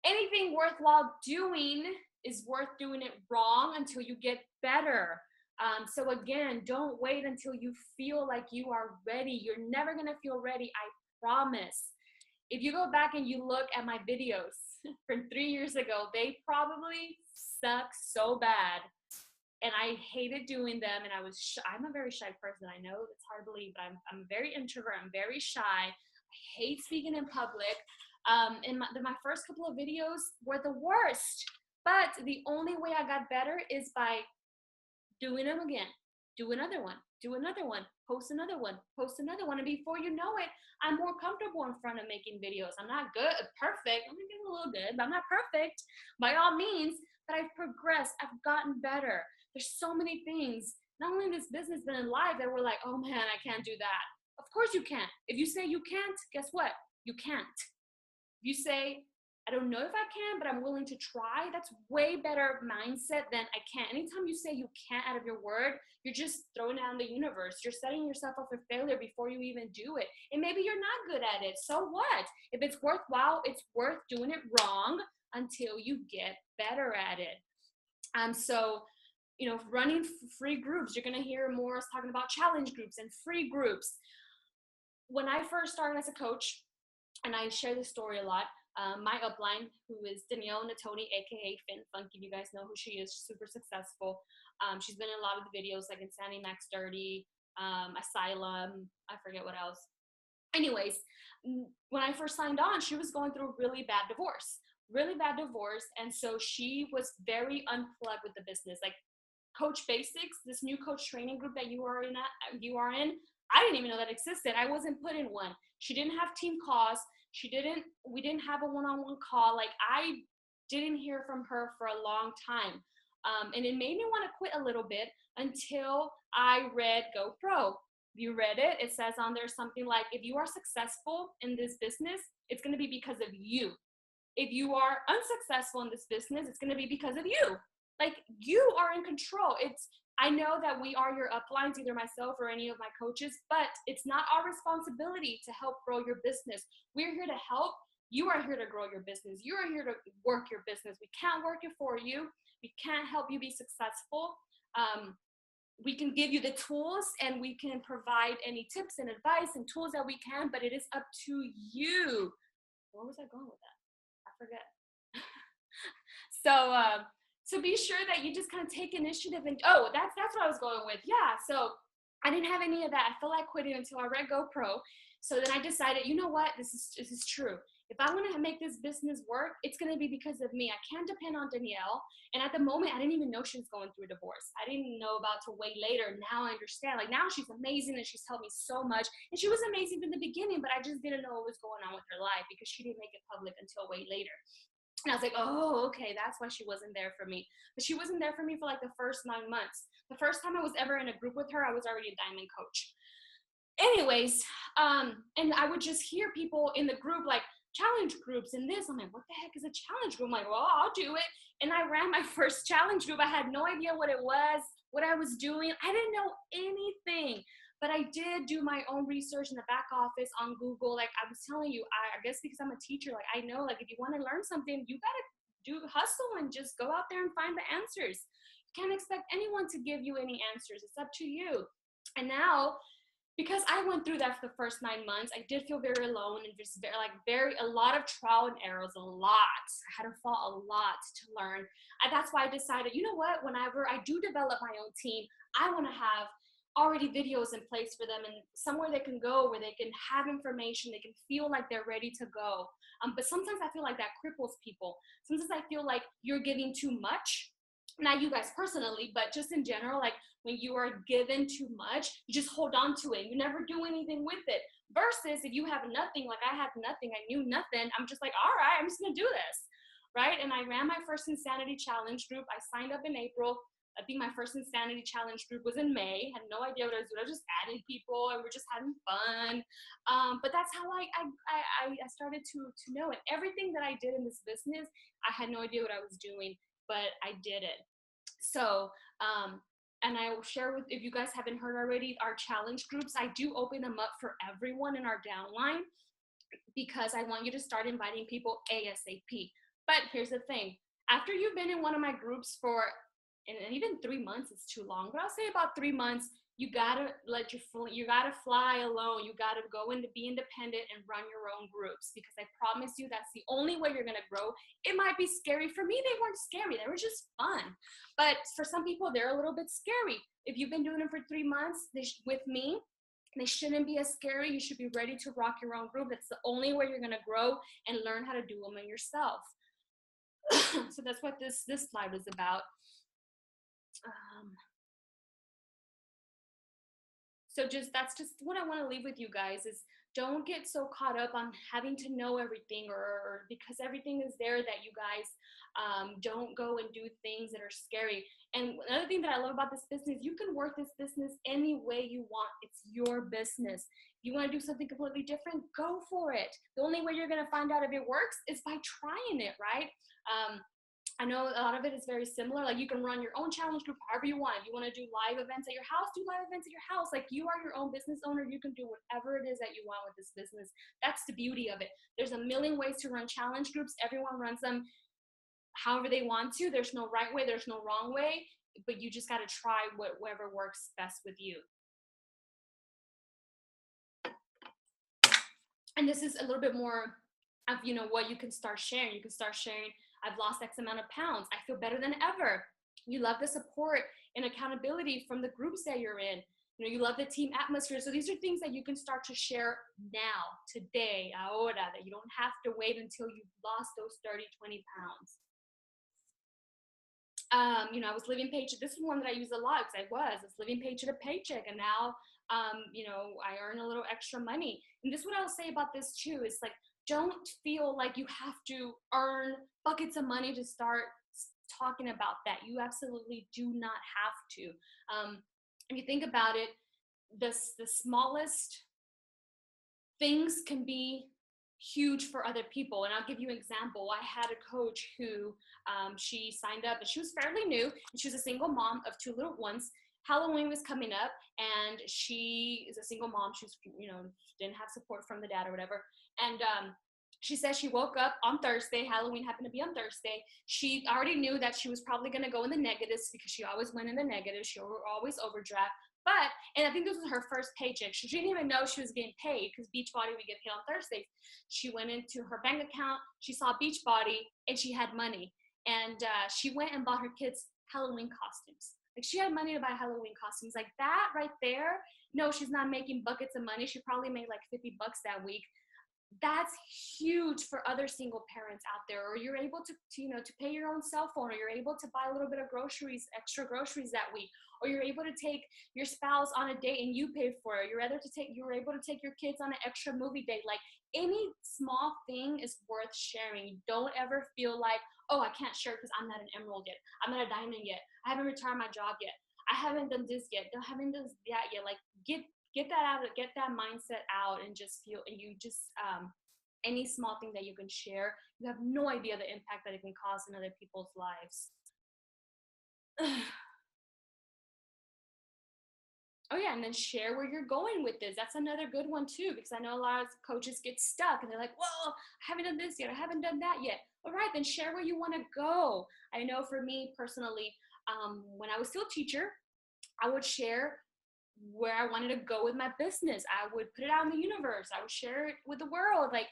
Anything worthwhile doing is worth doing it wrong until you get better. So again, don't wait until you feel like you are ready. You're never going to feel ready, I promise. If you go back and you look at my videos from 3 years ago, they probably suck so bad. And I hated doing them, and I'm a very shy person. I know it's hard to believe, but I'm very introvert. I'm very shy. I hate speaking in public. And my first couple of videos were the worst. But the only way I got better is by doing them again. Do another one. Post another one. And before you know it, I'm more comfortable in front of making videos. I'm not perfect. I'm getting a little good, but I'm not perfect by all means. But I've progressed. I've gotten better. There's so many things, not only in this business, but in life, that we're like, oh man, I can't do that. Of course you can. If you say you can't, guess what? You can't. If you say, I don't know if I can, but I'm willing to try, that's way better mindset than I can't. Anytime you say you can't out of your word, you're just throwing down the universe. You're setting yourself up for failure before you even do it. And maybe you're not good at it. So what? If it's worthwhile, it's worth doing it wrong until you get better at it. So running free groups, you're going to hear more us talking about challenge groups and free groups. When I first started as a coach, and I share this story a lot, my upline, who is Danielle Natoni, aka Fin Funky, you guys know who she is, super successful. She's been in a lot of the videos, like Insanity Max 30, Asylum, I forget what else. Anyways, when I first signed on, she was going through a really bad divorce. really bad divorce. And so she was very unplugged with the business. Like Coach Basics, this new coach training group that you are in, I didn't even know that existed. I wasn't put in one. She didn't have team calls. We didn't have a one-on-one call. Like I didn't hear from her for a long time. And it made me want to quit a little bit until I read GoPro. You read it. It says on there something like, if you are successful in this business, it's going to be because of you. If you are unsuccessful in this business, it's going to be because of you. Like you are in control. I know that we are your uplines, either myself or any of my coaches, but it's not our responsibility to help grow your business. We're here to help. You are here to grow your business. You are here to work your business. We can't work it for you. We can't help you be successful. We can give you the tools and we can provide any tips and advice and tools that we can, but it is up to you. Where was I going with that? I forget. So be sure that you just kind of take initiative and, that's what I was going with. Yeah. So I didn't have any of that. I felt like quitting until I read GoPro. So then I decided, you know what? This is true. If I want to make this business work, it's going to be because of me. I can't depend on Danielle. And at the moment, I didn't even know she was going through a divorce. I didn't know about to wait later. Now I understand. Like now she's amazing and she's helped me so much. And she was amazing from the beginning, but I just didn't know what was going on with her life because she didn't make it public until way later. And I was like, oh, okay, that's why she wasn't there for me. But she wasn't there for me for like the first 9 months. The first time I was ever in a group with her, I was already a diamond coach. Anyways, and I would just hear people in the group like challenge groups and this. I'm like, what the heck is a challenge group? I'm like, well, I'll do it. And I ran my first challenge group. I had no idea what it was, what I was doing. I didn't know anything. But I did do my own research in the back office on Google. Like I was telling you, I guess because I'm a teacher, like I know, like if you want to learn something, you gotta hustle and just go out there and find the answers. You can't expect anyone to give you any answers. It's up to you. And now, because I went through that for the first 9 months, I did feel very alone and just a lot of trial and errors, a lot. I had to fall a lot to learn. And that's why I decided, you know what, whenever I do develop my own team, I want to have already videos in place for them and somewhere they can go where they can have information, they can feel like they're ready to go. But sometimes I feel like that cripples people. Sometimes I feel like you're giving too much. Not you guys personally, but just in general, like when you are given too much, you just hold on to it. You never do anything with it. Versus if you have nothing, like I had nothing, I knew nothing, I'm just like, all right, I'm just gonna do this, right? And I ran my first Insanity Challenge group. I signed up in April. I think my first Insanity Challenge group was in May. Had no idea what I was doing. I was just adding people and we're just having fun. But that's how I started to know it. Everything that I did in this business, I had no idea what I was doing, but I did it. So, and I will share with, if you guys haven't heard already, our challenge groups, I do open them up for everyone in our downline because I want you to start inviting people ASAP. But here's the thing. After you've been in one of my groups for, and even 3 months is too long, but I'll say about 3 months, you gotta you gotta fly alone. You gotta go in to be independent and run your own groups because I promise you that's the only way you're gonna grow. It might be scary. For me, they weren't scary. They were just fun. But for some people, they're a little bit scary. If you've been doing it for 3 months with me, they shouldn't be as scary. You should be ready to rock your own group. That's the only way you're gonna grow and learn how to do them yourself. So that's what this slide was about. So that's just what I want to leave with you guys is don't get so caught up on having to know everything or because everything is there that you guys don't go and do things that are scary. And another thing that I love about this business, you can work this business any way you want. It's your business. If you want to do something completely different, go for it. The only way you're going to find out if it works is by trying it, right? I know a lot of it is very similar. Like you can run your own challenge group however you want. You want to do live events at your house, do live events at your house. Like you are your own business owner. You can do whatever it is that you want with this business. That's the beauty of it. There's a million ways to run challenge groups. Everyone runs them however they want to. There's no right way. There's no wrong way. But you just got to try whatever works best with you. And this is a little bit more of, what you can start sharing. You can start sharing, I've lost X amount of pounds. I feel better than ever. You love the support and accountability from the groups that you're in. You love the team atmosphere. So these are things that you can start to share now, today, ahora, that you don't have to wait until you've lost those 30, 20 pounds. I was living paycheck. This is one that I use a lot because I was living paycheck to paycheck. And now, I earn a little extra money. And this is what I'll say about this too. Is like, don't feel like you have to earn buckets of money to start talking about that. You absolutely do not have to. If you think about it, the smallest things can be huge for other people. And I'll give you an example. I had a coach who she signed up, and she was fairly new, and she was a single mom of 2 little ones. Halloween was coming up, and she is a single mom. She was, didn't have support from the dad or whatever. And she said she woke up on Thursday. Halloween happened to be on Thursday. She already knew that she was probably going to go in the negatives because she always went in the negatives. She always overdraft. And I think this was her first paycheck. She didn't even know she was getting paid because Beachbody, we get paid on Thursdays. She went into her bank account. She saw Beachbody, and she had money. And she went and bought her kids Halloween costumes. Like, she had money to buy Halloween costumes. Like, that right there, no, she's not making buckets of money. She probably made like $50 that week. That's huge for other single parents out there. Or you're able to pay your own cell phone, or you're able to buy a little bit of groceries, extra groceries that week, or you're able to take your spouse on a date and you pay for it. You're able to take your kids on an extra movie date. Like, any small thing is worth sharing. Don't ever feel like, oh, I can't share because I'm not an emerald yet. I'm not a diamond yet. I haven't retired my job yet. I haven't done this yet. I haven't done that yet. Like, get that out, get that mindset out, and just feel, and you just, any small thing that you can share, you have no idea the impact that it can cause in other people's lives. Oh yeah, and then share where you're going with this. That's another good one too, because I know a lot of coaches get stuck and they're like, well, I haven't done this yet. I haven't done that yet. All right, then share where you want to go. I know for me personally, when I was still a teacher, I would share where I wanted to go with my business. I would put it out in the universe. I would share it with the world. Like,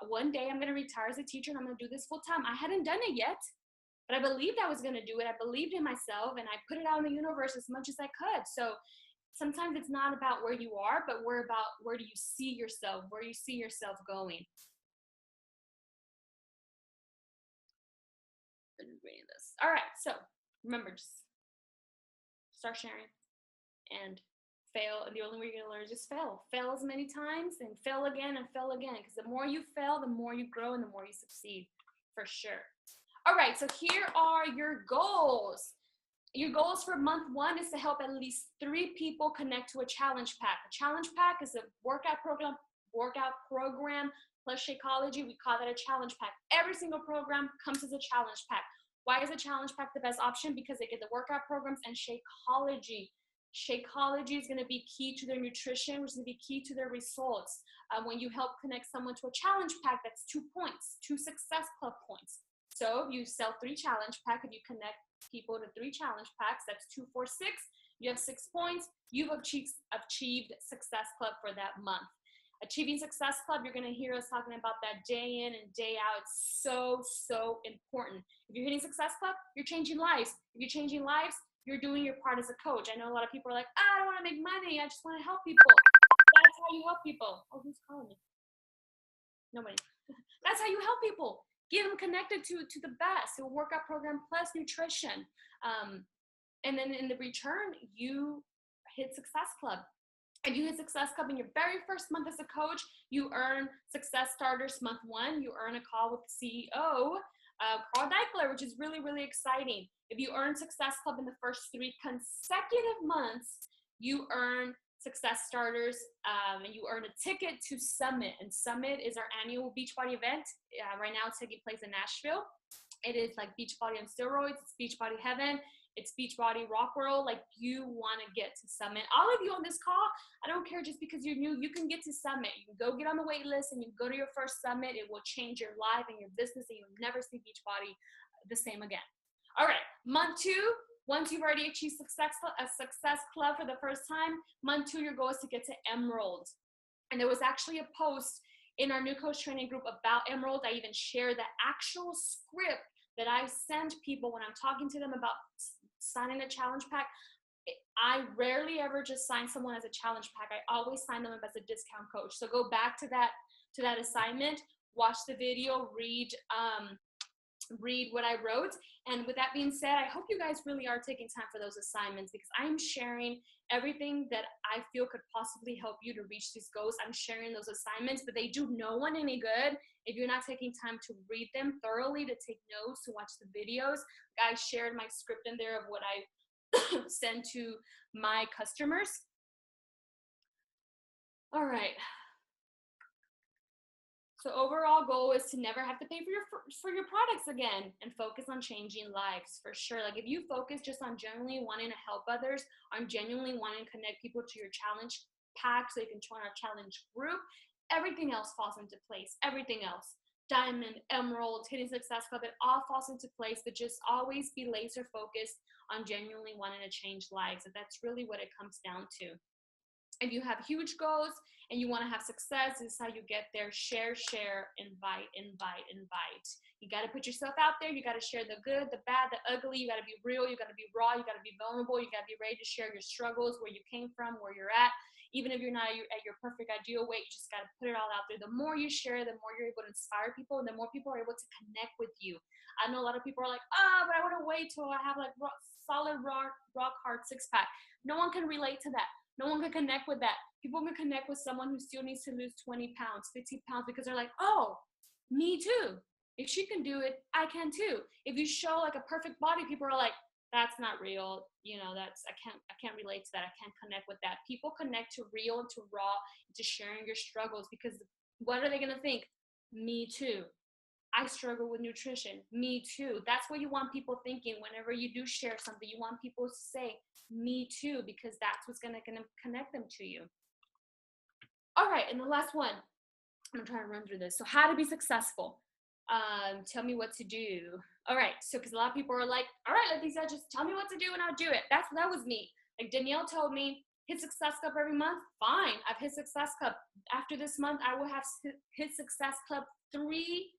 one day I'm going to retire as a teacher and I'm going to do this full time. I hadn't done it yet, but I believed I was going to do it. I believed in myself, and I put it out in the universe as much as I could. So sometimes it's not about where you are, but where do you see yourself, where you see yourself going. I'm reading this. All right. So remember, just start sharing and fail. And the only way you're going to learn is just fail. Fail as many times and fail again and fail again. Because the more you fail, the more you grow and the more you succeed, for sure. All right. So here are your goals. Your goals for month 1 is to help at least 3 people connect to a challenge pack. A challenge pack is a workout program plus Shakeology. We call that a challenge pack. Every single program comes as a challenge pack. Why is a challenge pack the best option? Because they get the workout programs and Shakeology. Shakeology is going to be key to their nutrition, which is going to be key to their results. When you help connect someone to a challenge pack, that's 2 points, 2 Success Club points. So if you sell 3 challenge pack, if you connect people to 3 challenge packs, that's 2, 4, 6. You have 6 points. You've achieved Success Club for that month. Achieving Success Club, you're going to hear us talking about that day in and day out. It's so, so important. If you're hitting Success Club, you're changing lives. If you're changing lives, you're doing your part as a coach. I know a lot of people are like, I don't want to make money. I just want to help people. That's how you help people. Oh, who's calling me? Nobody. That's how you help people. Get them connected to the best. A workout program plus nutrition. And then in the return, you hit Success Club. If you hit Success Club in your very first month as a coach, you earn Success Starters month 1. You earn a call with the CEO, Carl Deichler, which is really, really exciting. If you earn Success Club in the first 3 consecutive months, you earn Success Starters, and you earn a ticket to Summit. And Summit is our annual Beachbody event. Right now it's taking place in Nashville. It is like Beachbody on steroids. It's Beachbody heaven. It's Beachbody rock world. Like, you want to get to Summit. All of you on this call, I don't care, just because you're new, you can get to Summit. You can go get on the wait list and you go to your first Summit. It will change your life and your business, and you'll never see Beachbody the same again. All right, month 2, once you've already achieved a Success Club for the first time, month 2, your goal is to get to Emerald. And there was actually a post in our new coach training group about Emerald. I even share the actual script that I send people when I'm talking to them about signing a challenge pack. I rarely ever just sign someone as a challenge pack. I always sign them up as a discount coach. So go back to that assignment, watch the video, read what I wrote. And with that being said, I hope you guys really are taking time for those assignments, because I'm sharing everything that I feel could possibly help you to reach these goals. I'm sharing those assignments, but they do no one any good if you're not taking time to read them thoroughly, to take notes, to watch the videos. I shared my script in there of what I send to my customers. All right. So overall goal is to never have to pay for your products again, and focus on changing lives for sure. Like if you focus just on genuinely wanting to help others, on genuinely wanting to connect people to your challenge pack so you can join our challenge group, everything else falls into place. Everything else. Diamond, emerald, hitting success club, it all falls into place, but just always be laser focused on genuinely wanting to change lives. And that's really what it comes down to. If you have huge goals and you want to have success, this is how you get there. Share, invite. You got to put yourself out there. You got to share the good, the bad, the ugly. You got to be real. You got to be raw. You got to be vulnerable. You got to be ready to share your struggles, where you came from, where you're at. Even if you're not at your perfect ideal weight, you just got to put it all out there. The more you share, the more you're able to inspire people, and the more people are able to connect with you. I know a lot of people are like, but I want to wait till I have like solid, rock hard six pack. No one can relate to that. No one can connect with that. People can connect with someone who still needs to lose 20 pounds, 50 pounds, because they're like, oh, me too. If she can do it, I can too. If you show like a perfect body, people are like, that's not real. You know, I can't relate to that. I can't connect with that. People connect to real and to raw, and to sharing your struggles, because what are they going to think? Me too. I struggle with nutrition. Me too. That's what you want people thinking whenever you do share something. You want people to say, me too, because that's what's going to connect them to you. All right, and the last one. I'm trying to run through this. So how to be successful. Tell me what to do. All right, so because a lot of people are like, all right, Leticia, just tell me what to do and I'll do it. That was me. Like Danielle told me, hit Success Club every month. Fine, I've hit Success Club. After this month, I will have hit Success Club 3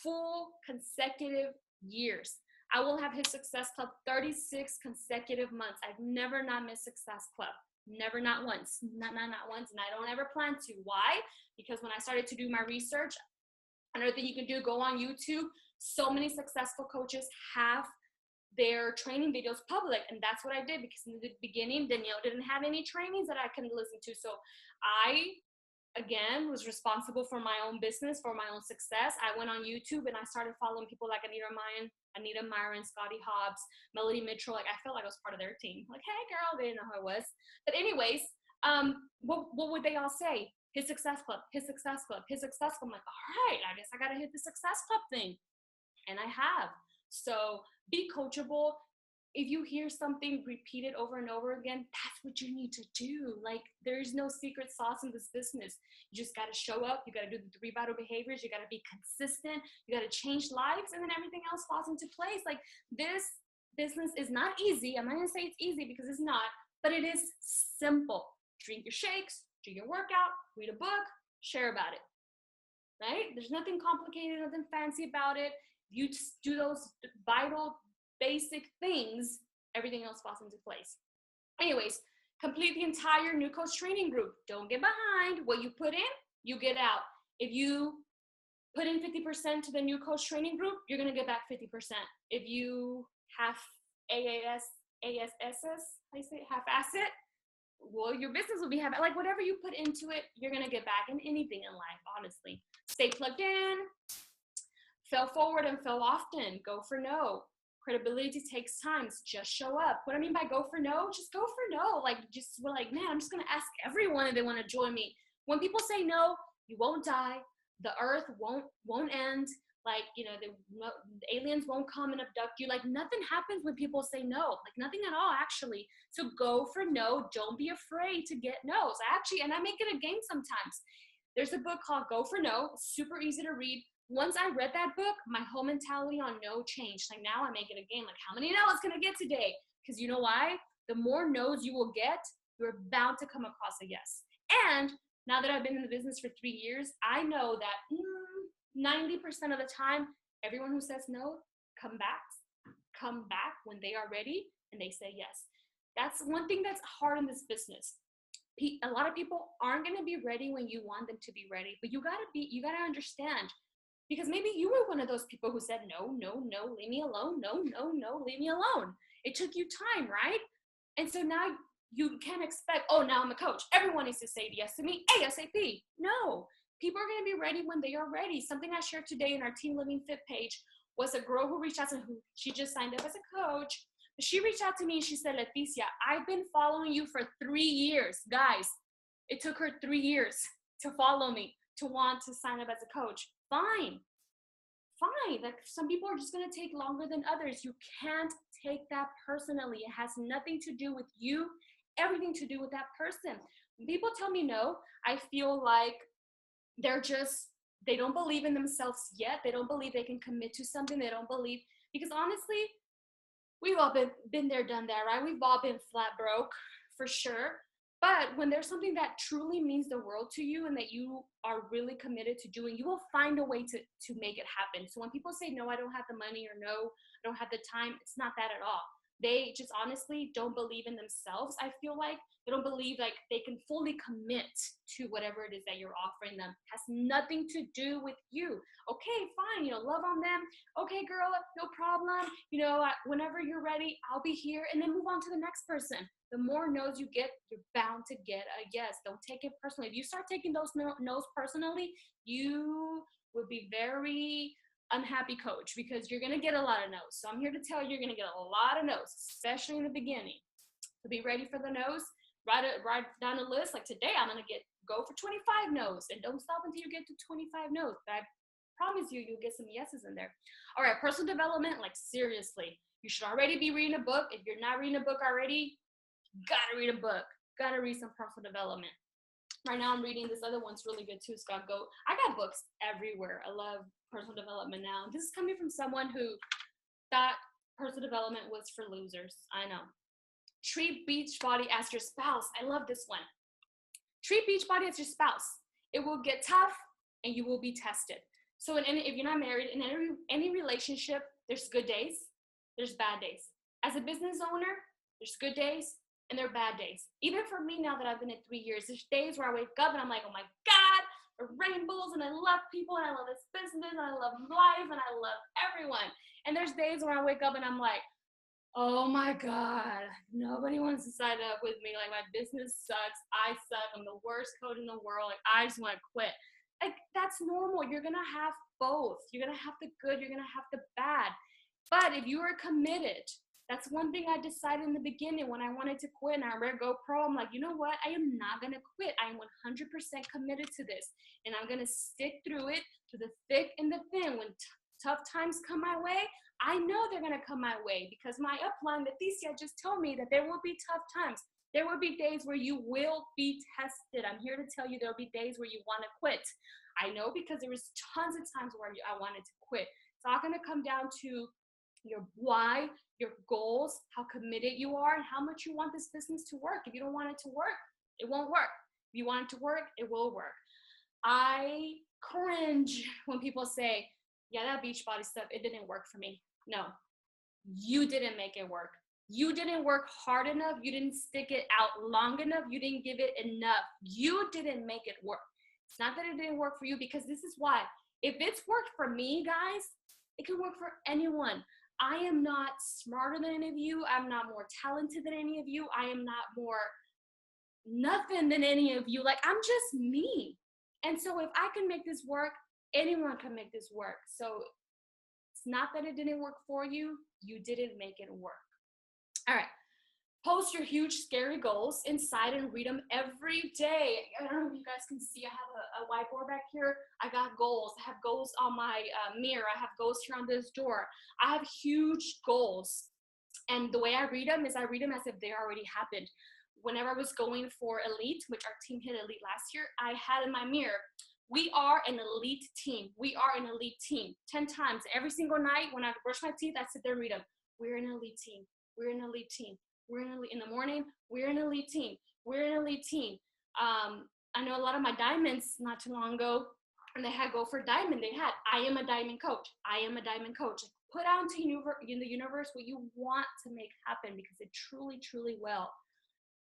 full consecutive years. I will have hit Success Club 36 consecutive months. I've never not missed Success Club. Never, not once. Not once. And I don't ever plan to. Why? Because when I started to do my research, another thing you can do, go on YouTube. So many successful coaches have their training videos public, and that's what I did, because in the beginning, Danielle didn't have any trainings that I could listen to. So I, again, was responsible for my own business, for my own success. I went on YouTube and I started following people like Anita Myron, Scotty Hobbs, Melody Mitchell. Like I felt like I was part of their team. Like, hey girl, they didn't know who I was. But anyways, what would they all say? His Success Club, his Success Club, his Success Club. I'm like, all right, I guess I gotta hit the Success Club thing. And I have. So be coachable. If you hear something repeated over and over again, that's what you need to do. Like there's no secret sauce in this business. You just got to show up. You got to do the 3 vital behaviors. You got to be consistent. You got to change lives, and then everything else falls into place. Like this business is not easy. I'm not going to say it's easy, because it's not, but it is simple. Drink your shakes, do your workout, read a book, share about it, right? There's nothing complicated, nothing fancy about it. You just do those vital basic things, everything else falls into place. Anyways, complete the entire New Coach training group. Don't get behind. What you put in, you get out. If you put in 50% to the New Coach training group, you're going to get back 50%. If you have half-ass it, well, your business will be half, like whatever you put into it, you're going to get back in anything in life, honestly. Stay plugged in. Fail forward and fail often. Go for no. Credibility takes time. Just show up. What I mean by go for no, just go for no. Like, just we're like, man, I'm just going to ask everyone if they want to join me. When people say no, you won't die. The earth won't end. Like, you know, the aliens won't come and abduct you. Like, nothing happens when people say no. Like, nothing at all, actually. So go for no. Don't be afraid to get no's. And I make it a game sometimes. There's a book called Go for No. It's super easy to read. Once I read that book, my whole mentality on no changed. Like now I make it a game. Like how many no's can I get today? Because you know why? The more no's you will get, you're bound to come across a yes. And now that I've been in the business for 3 years, I know that 90% of the time, everyone who says no, come back when they are ready and they say yes. That's one thing that's hard in this business. A lot of people aren't going to be ready when you want them to be ready, but you gotta understand, because maybe you were one of those people who said no, no, no, leave me alone, no, no, no, leave me alone. It took you time, right? And so now you can't expect, oh, now I'm a coach, everyone needs to say yes to me ASAP. No, people are going to be ready when they are ready. Something I shared today in our Team Living Fit page was a girl who reached out to who she just signed up as a coach. She reached out to me and she said, Leticia, I've been following you for 3 years. Guys, it took her 3 years to follow me, to want to sign up as a coach. Fine. Like, some people are just going to take longer than others. You can't take that personally. It has nothing to do with you, everything to do with that person. When people tell me no, I feel like they don't believe in themselves yet. They don't believe they can commit to something. They don't believe, because honestly, we've all been there, done that, right? We've all been flat broke, for sure. But when there's something that truly means the world to you and that you are really committed to doing, you will find a way to make it happen. So when people say, no, I don't have the money, or no, I don't have the time, it's not that at all. They just honestly don't believe in themselves. I feel like they don't believe like they can fully commit to whatever it is that you're offering them. It has nothing to do with you. Okay, fine, love on them. Okay, girl, no problem. Whenever you're ready, I'll be here, and then move on to the next person. The more no's you get, you're bound to get a yes. Don't take it personally. If you start taking those no's personally, you will be very unhappy coach, because you're going to get a lot of no's. So I'm here to tell you, you're going to get a lot of no's, especially in the beginning. So be ready for the no's. Write down a list. Like today, I'm going to go for 25 no's, and don't stop until you get to 25 no's. But I promise you, you'll get some yeses in there. All right, personal development, like seriously, you should already be reading a book. If you're not reading a book already, gotta read a book. Gotta read some personal development. Right now I'm reading this other one's really good too, Scott Goat. I got books everywhere. I love personal development now. This is coming from someone who thought personal development was for losers. I know. Treat Beachbody as your spouse. I love this one. Treat Beachbody as your spouse. It will get tough and you will be tested. So if you're not married, in any relationship, there's good days, there's bad days. As a business owner, there's good days and there are bad days. Even for me now that I've been in 3 years, there's days where I wake up and I'm like, oh my God, the rainbows, and I love people, and I love this business, and I love life, and I love everyone. And there's days where I wake up and I'm like, oh my God, nobody wants to sign up with me. Like, my business sucks. I suck. I'm the worst coach in the world. Like, I just want to quit. Like, that's normal. You're going to have both. You're going to have the good. You're going to have the bad. But if you are committed, that's one thing I decided in the beginning when I wanted to quit and I read GoPro. I'm like, you know what? I am not going to quit. I am 100% committed to this. And I'm going to stick through it, to the thick and the thin. When tough times come my way, I know they're going to come my way, because my upline, Leticia, just told me that there will be tough times. There will be days where you will be tested. I'm here to tell you there will be days where you want to quit. I know, because there was tons of times where I wanted to quit. It's all going to come down to your why, your goals, how committed you are, and how much you want this business to work. If you don't want it to work, it won't work. If you want it to work, it will work. I cringe when people say, yeah, that Beachbody stuff, it didn't work for me. No, you didn't make it work. You didn't work hard enough. You didn't stick it out long enough. You didn't give it enough. You didn't make it work. It's not that it didn't work for you, because this is why. If it's worked for me, guys, it can work for anyone. I am not smarter than any of you. I'm not more talented than any of you. I am not more nothing than any of you. Like, I'm just me. And so if I can make this work, anyone can make this work. So it's not that it didn't work for you. You didn't make it work. All right. Post your huge, scary goals inside and read them every day. I don't know if you guys can see, I have a whiteboard back here. I got goals. I have goals on my mirror. I have goals here on this door. I have huge goals. And the way I read them is I read them as if they already happened. Whenever I was going for Elite, which our team hit Elite last year, I had in my mirror, we are an elite team. We are an elite team. 10 times every single night when I brush my teeth, I sit there and read them. We're an elite team. We're an elite team. We're in the morning. We're an elite team. We're an elite team. I know a lot of my diamonds not too long ago, and they had go for diamond. They had, I am a diamond coach. I am a diamond coach. Put out into in the universe what you want to make happen, because it truly, truly will.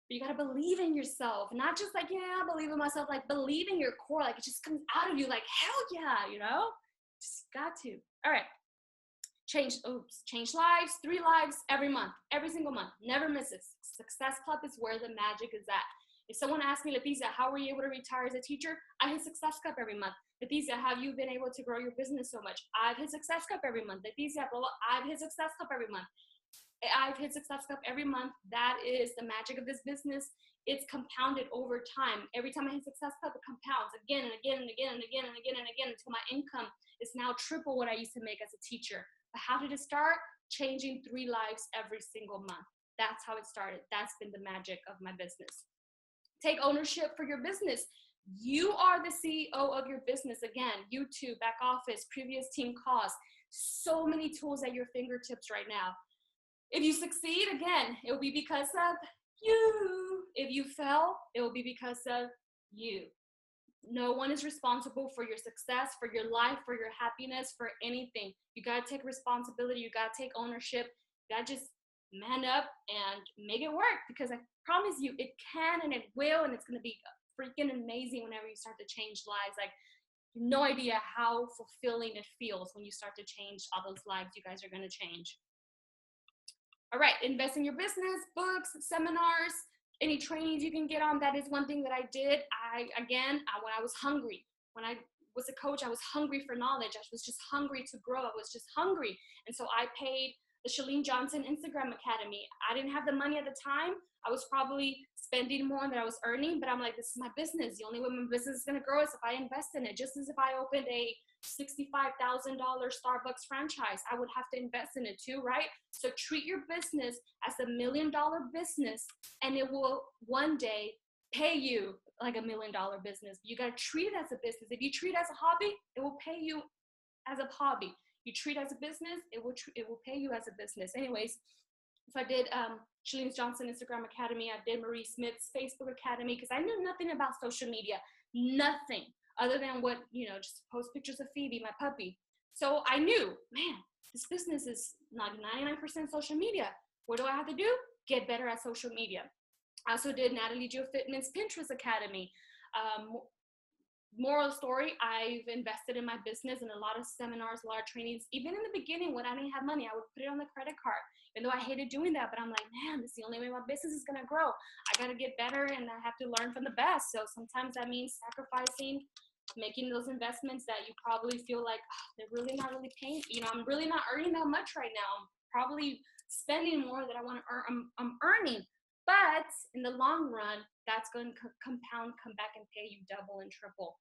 But you got to believe in yourself, not just like, yeah, I believe in myself, like believe in your core, like it just comes out of you, like, hell yeah, you know, just got to. All right. Change lives, 3 lives every month, every single month, never misses. Success Club is where the magic is at. If someone asks me, Leticia, how were you able to retire as a teacher? I hit Success Club every month. Leticia, have you been able to grow your business so much? I've hit Success Club every month. Leticia, blah, blah, I've hit Success Club every month. I've hit Success Club every month. That is the magic of this business. It's compounded over time. Every time I hit Success Club, it compounds again and again and again and again and again and again until my income is now triple what I used to make as a teacher. But how did it start? Changing 3 lives every single month. That's how it started. That's been the magic of my business. Take ownership for your business. You are the CEO of your business. Again, YouTube, back office, previous team costs, so many tools at your fingertips right now. If you succeed, again, it will be because of you. If you fail, it will be because of you. No one is responsible for your success, for your life, for your happiness, for anything. You got to take responsibility. You got to take ownership. You got to just man up and make it work, because I promise you it can and it will, and it's going to be freaking amazing whenever you start to change lives. Like, no idea how fulfilling it feels when you start to change all those lives you guys are going to change. All right, invest in your business, books, seminars, any trainings you can get on. That is one thing that I did. When I was hungry, when I was a coach, I was hungry for knowledge. I was just hungry to grow. I was just hungry. And so I paid the Chalene Johnson Instagram Academy. I didn't have the money at the time. I was probably spending more than I was earning, but I'm like, this is my business. The only way my business is going to grow is if I invest in it. Just as if I opened a $65,000 Starbucks franchise, I would have to invest in it too, right? So treat your business as $1 million business, and it will one day pay you like $1 million business. You got to treat it as a business. If you treat it as a hobby, it will pay you as a hobby. You treat it as a business, it will pay you as a business. Anyways, so I did Chalene Johnson Instagram Academy. I did Marie Smith's Facebook Academy, because I knew nothing about social media, nothing other than what, just post pictures of Phoebe, my puppy. So I knew, man, this business is 99% social media. What do I have to do? Get better at social media. I also did Natalie Jill Fitman's Pinterest Academy. Moral story, I've invested in my business in a lot of seminars, a lot of trainings. Even in the beginning when I didn't have money, I would put it on the credit card, even though I hated doing that. But I'm like, man, this is the only way my business is going to grow. I got to get better, and I have to learn from the best. So sometimes that means sacrificing, making those investments that you probably feel like, oh, they're really not really paying. I'm really not earning that much right now. I'm probably spending more than I want to earn. I'm earning. But in the long run, that's going to compound, come back and pay you double and triple.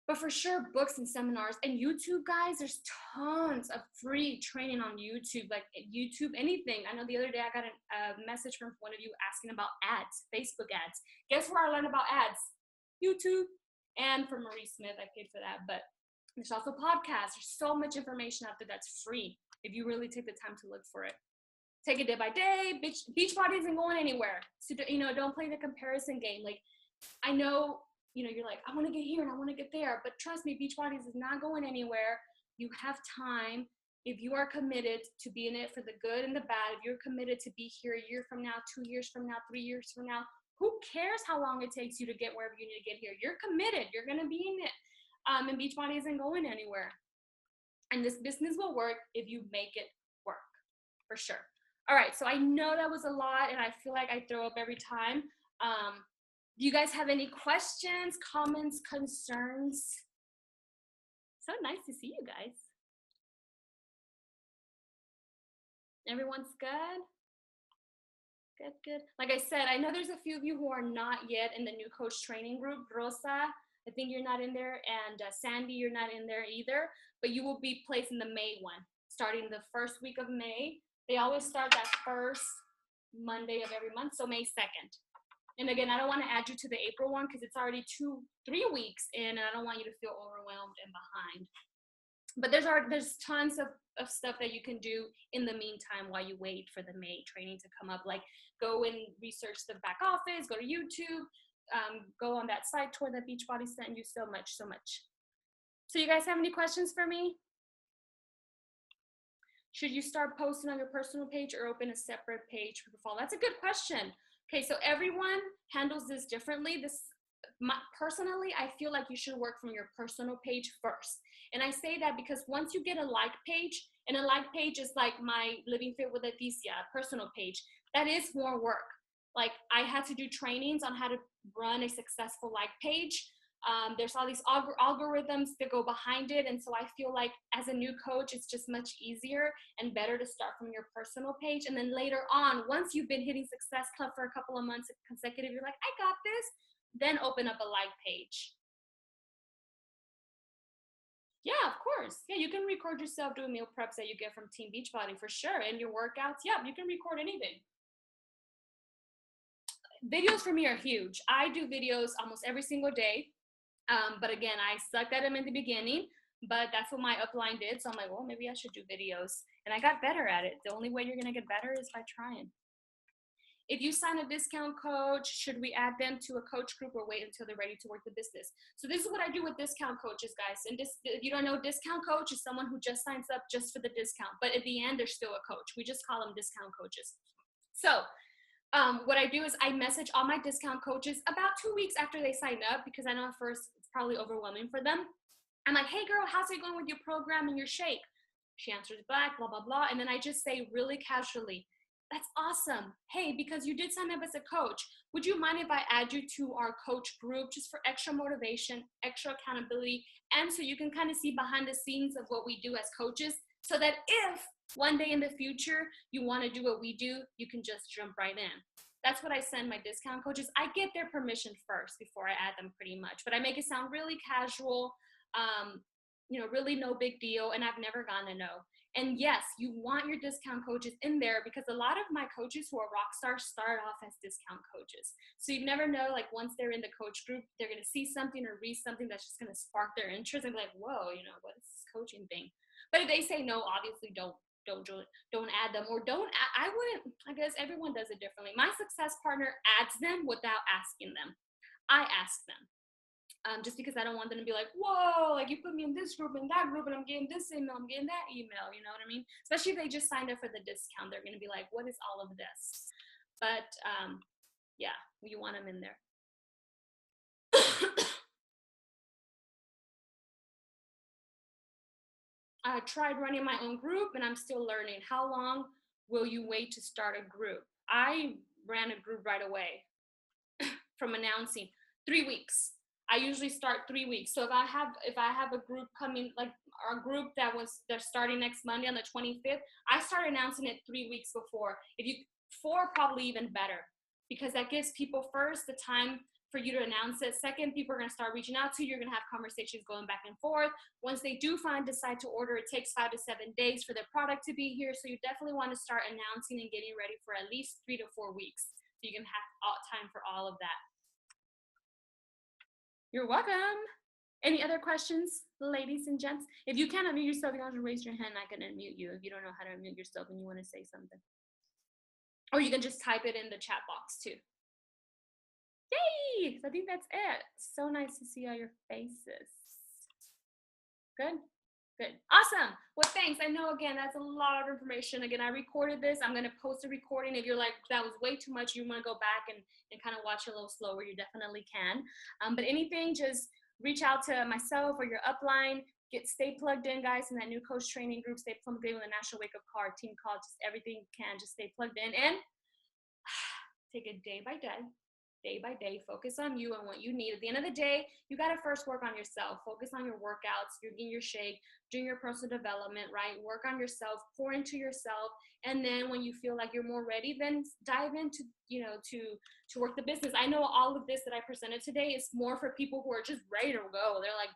But for sure, books and seminars and YouTube, guys, there's tons of free training on YouTube, like YouTube, anything. I know the other day I got a message from one of you asking about ads, Facebook ads. Guess where I learned about ads? YouTube. And for Marie Smith, I paid for that. But there's also podcasts. There's so much information out there that's free if you really take the time to look for it. Take it day by day. Beachbody isn't going anywhere. So, don't play the comparison game. Like, I know, you're like, I want to get here and I want to get there. But trust me, Beachbodies is not going anywhere. You have time. If you are committed to be in it for the good and the bad, if you're committed to be here a year from now, 2 years from now, 3 years from now, who cares how long it takes you to get wherever you need to get here? You're committed. You're going to be in it. And Beachbody isn't going anywhere. And this business will work if you make it work, for sure. All right, so I know that was a lot, and I feel like I throw up every time. Do you guys have any questions, comments, concerns? So nice to see you guys. Everyone's good? Good. Like I said, I know there's a few of you who are not yet in the new coach training group. Rosa, I think you're not in there, and Sandy, you're not in there either, but you will be placed in the May one, starting the first week of May. They always start that first Monday of every month, so May 2nd. And again, I don't want to add you to the April one because it's already 2-3 weeks in, and I don't want you to feel overwhelmed and behind. But there's tons of stuff that you can do in the meantime while you wait for the May training to come up. Like, go and research the back office, go to YouTube, go on that site tour that Beachbody sent you. So much. So you guys have any questions for me? Should you start posting on your personal page or open a separate page for follow? That's a good question. Okay, so everyone handles this differently. Personally, I feel like you should work from your personal page first. And I say that because once you get a like page, and a like page is like my Living Fit with Leticia personal page, that is more work. Like I had to do trainings on how to run a successful like page. There's all these algorithms that go behind it. And so I feel like as a new coach, it's just much easier and better to start from your personal page. And then later on, once you've been hitting Success Club for a couple of months consecutive, you're like, I got this, then open up a like page. Yeah, of course. Yeah, you can record yourself doing meal preps that you get from Team Beachbody for sure. And your workouts, yeah, you can record anything. Videos for me are huge. I do videos almost every single day. But again, I sucked at them in the beginning, but that's what my upline did. So I'm like, well, maybe I should do videos. And I got better at it. The only way you're going to get better is by trying. If you sign a discount coach, should we add them to a coach group or wait until they're ready to work the business? So this is what I do with discount coaches, guys. And if you don't know, discount coach is someone who just signs up just for the discount. But at the end, they're still a coach. We just call them discount coaches. So what I do is I message all my discount coaches about 2 weeks after they sign up, because I know at first it's probably overwhelming for them. I'm like, hey girl, how's it going with your program and your shake? She answers back, blah, blah, blah. And then I just say really casually, that's awesome. Hey, because you did sign up as a coach, would you mind if I add you to our coach group just for extra motivation, extra accountability, and so you can kind of see behind the scenes of what we do as coaches, so that if one day in the future you want to do what we do, you can just jump right in. That's what I send my discount coaches. I get their permission first before I add them pretty much, but I make it sound really casual, really no big deal, and I've never gotten a no. And yes, you want your discount coaches in there because a lot of my coaches who are rock stars start off as discount coaches. So you never know, like once they're in the coach group, they're going to see something or read something that's just going to spark their interest and be like, whoa, what is this coaching thing? But if they say no, obviously don't add them, or I wouldn't. I guess everyone does it differently. My success partner adds them without asking them. I ask them. Just because I don't want them to be like, whoa, like you put me in this group and that group and I'm getting this email, I'm getting that email, you know what I mean? Especially if they just signed up for the discount, they're going to be like, what is all of this? But yeah, you want them in there. I tried running my own group and I'm still learning. How long will you wait to start a group? I ran a group right away from announcing. 3 weeks. I usually start 3 weeks. So if I have a group coming, like our group they're starting next Monday on the 25th, I start announcing it 3 weeks before. 4, probably even better, because that gives people first the time for you to announce it. Second, people are going to start reaching out to you. You're going to have conversations going back and forth. Once they do decide to order, it takes 5 to 7 days for their product to be here. So you definitely want to start announcing and getting ready for at least 3 to 4 weeks, so you can have time for all of that. You're welcome. Any other questions, ladies and gents? If you can't unmute yourself, you can raise your hand. I can unmute you if you don't know how to unmute yourself and you want to say something. Or you can just type it in the chat box too. Yay! So I think that's it. So nice to see all your faces. Good? Good. Awesome. Well, thanks. I know, again, that's a lot of information. Again, I recorded this. I'm going to post a recording. If you're like, that was way too much, you want to go back and kind of watch it a little slower, you definitely can. But anything, just reach out to myself or your upline. Stay plugged in, guys, in that new coach training group. Stay plugged in with the National Wake Up Call, Team Call, just everything you can. Just stay plugged in and take it day by day. Day by day, focus on you and what you need. At the end of the day, you got to first work on yourself. Focus on your workouts, you're getting your shake, doing your personal development, right? Work on yourself, pour into yourself. And then when you feel like you're more ready, then dive into, to work the business. I know all of this that I presented today is more for people who are just ready to go. They're like,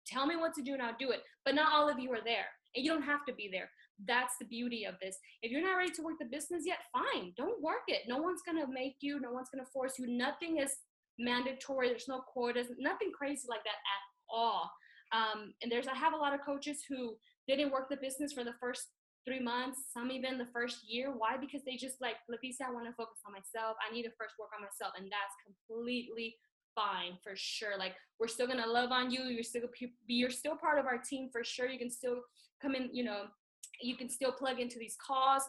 tell me what to do and I'll do it. But not all of you are there, and you don't have to be there. That's the beauty of this. If you're not ready to work the business yet, fine. Don't work it. No one's going to make you. No one's going to force you. Nothing is mandatory. There's no quotas. Nothing crazy like that at all. And I have a lot of coaches who didn't work the business for the first 3 months, some even the first year. Why? Because they just like, Leticia, I want to focus on myself. I need to first work on myself. And that's completely fine, for sure. Like, we're still going to love on you. You're still part of our team for sure. You can still come in, You can still plug into these calls.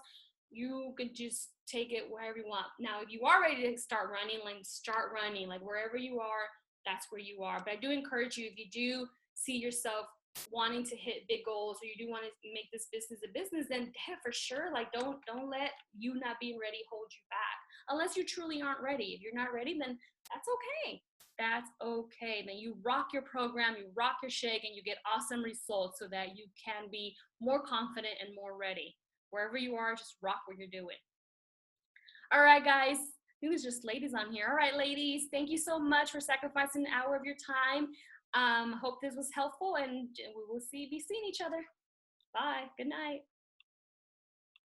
You can just take it wherever you want. Now, if you are ready to start running, like start running, like wherever you are, that's where you are. But I do encourage you, if you do see yourself wanting to hit big goals, or you do want to make this business a business, then yeah, for sure, like don't let you not being ready hold you back. Unless you truly aren't ready. If you're not ready, then that's okay. That's okay. Then you rock your program, you rock your shake, and you get awesome results so that you can be more confident and more ready. Wherever you are, just rock what you're doing. All right, guys. I think there's just ladies on here. All right, ladies, thank you so much for sacrificing an hour of your time. Hope this was helpful, and we will be seeing each other. Bye. Good night.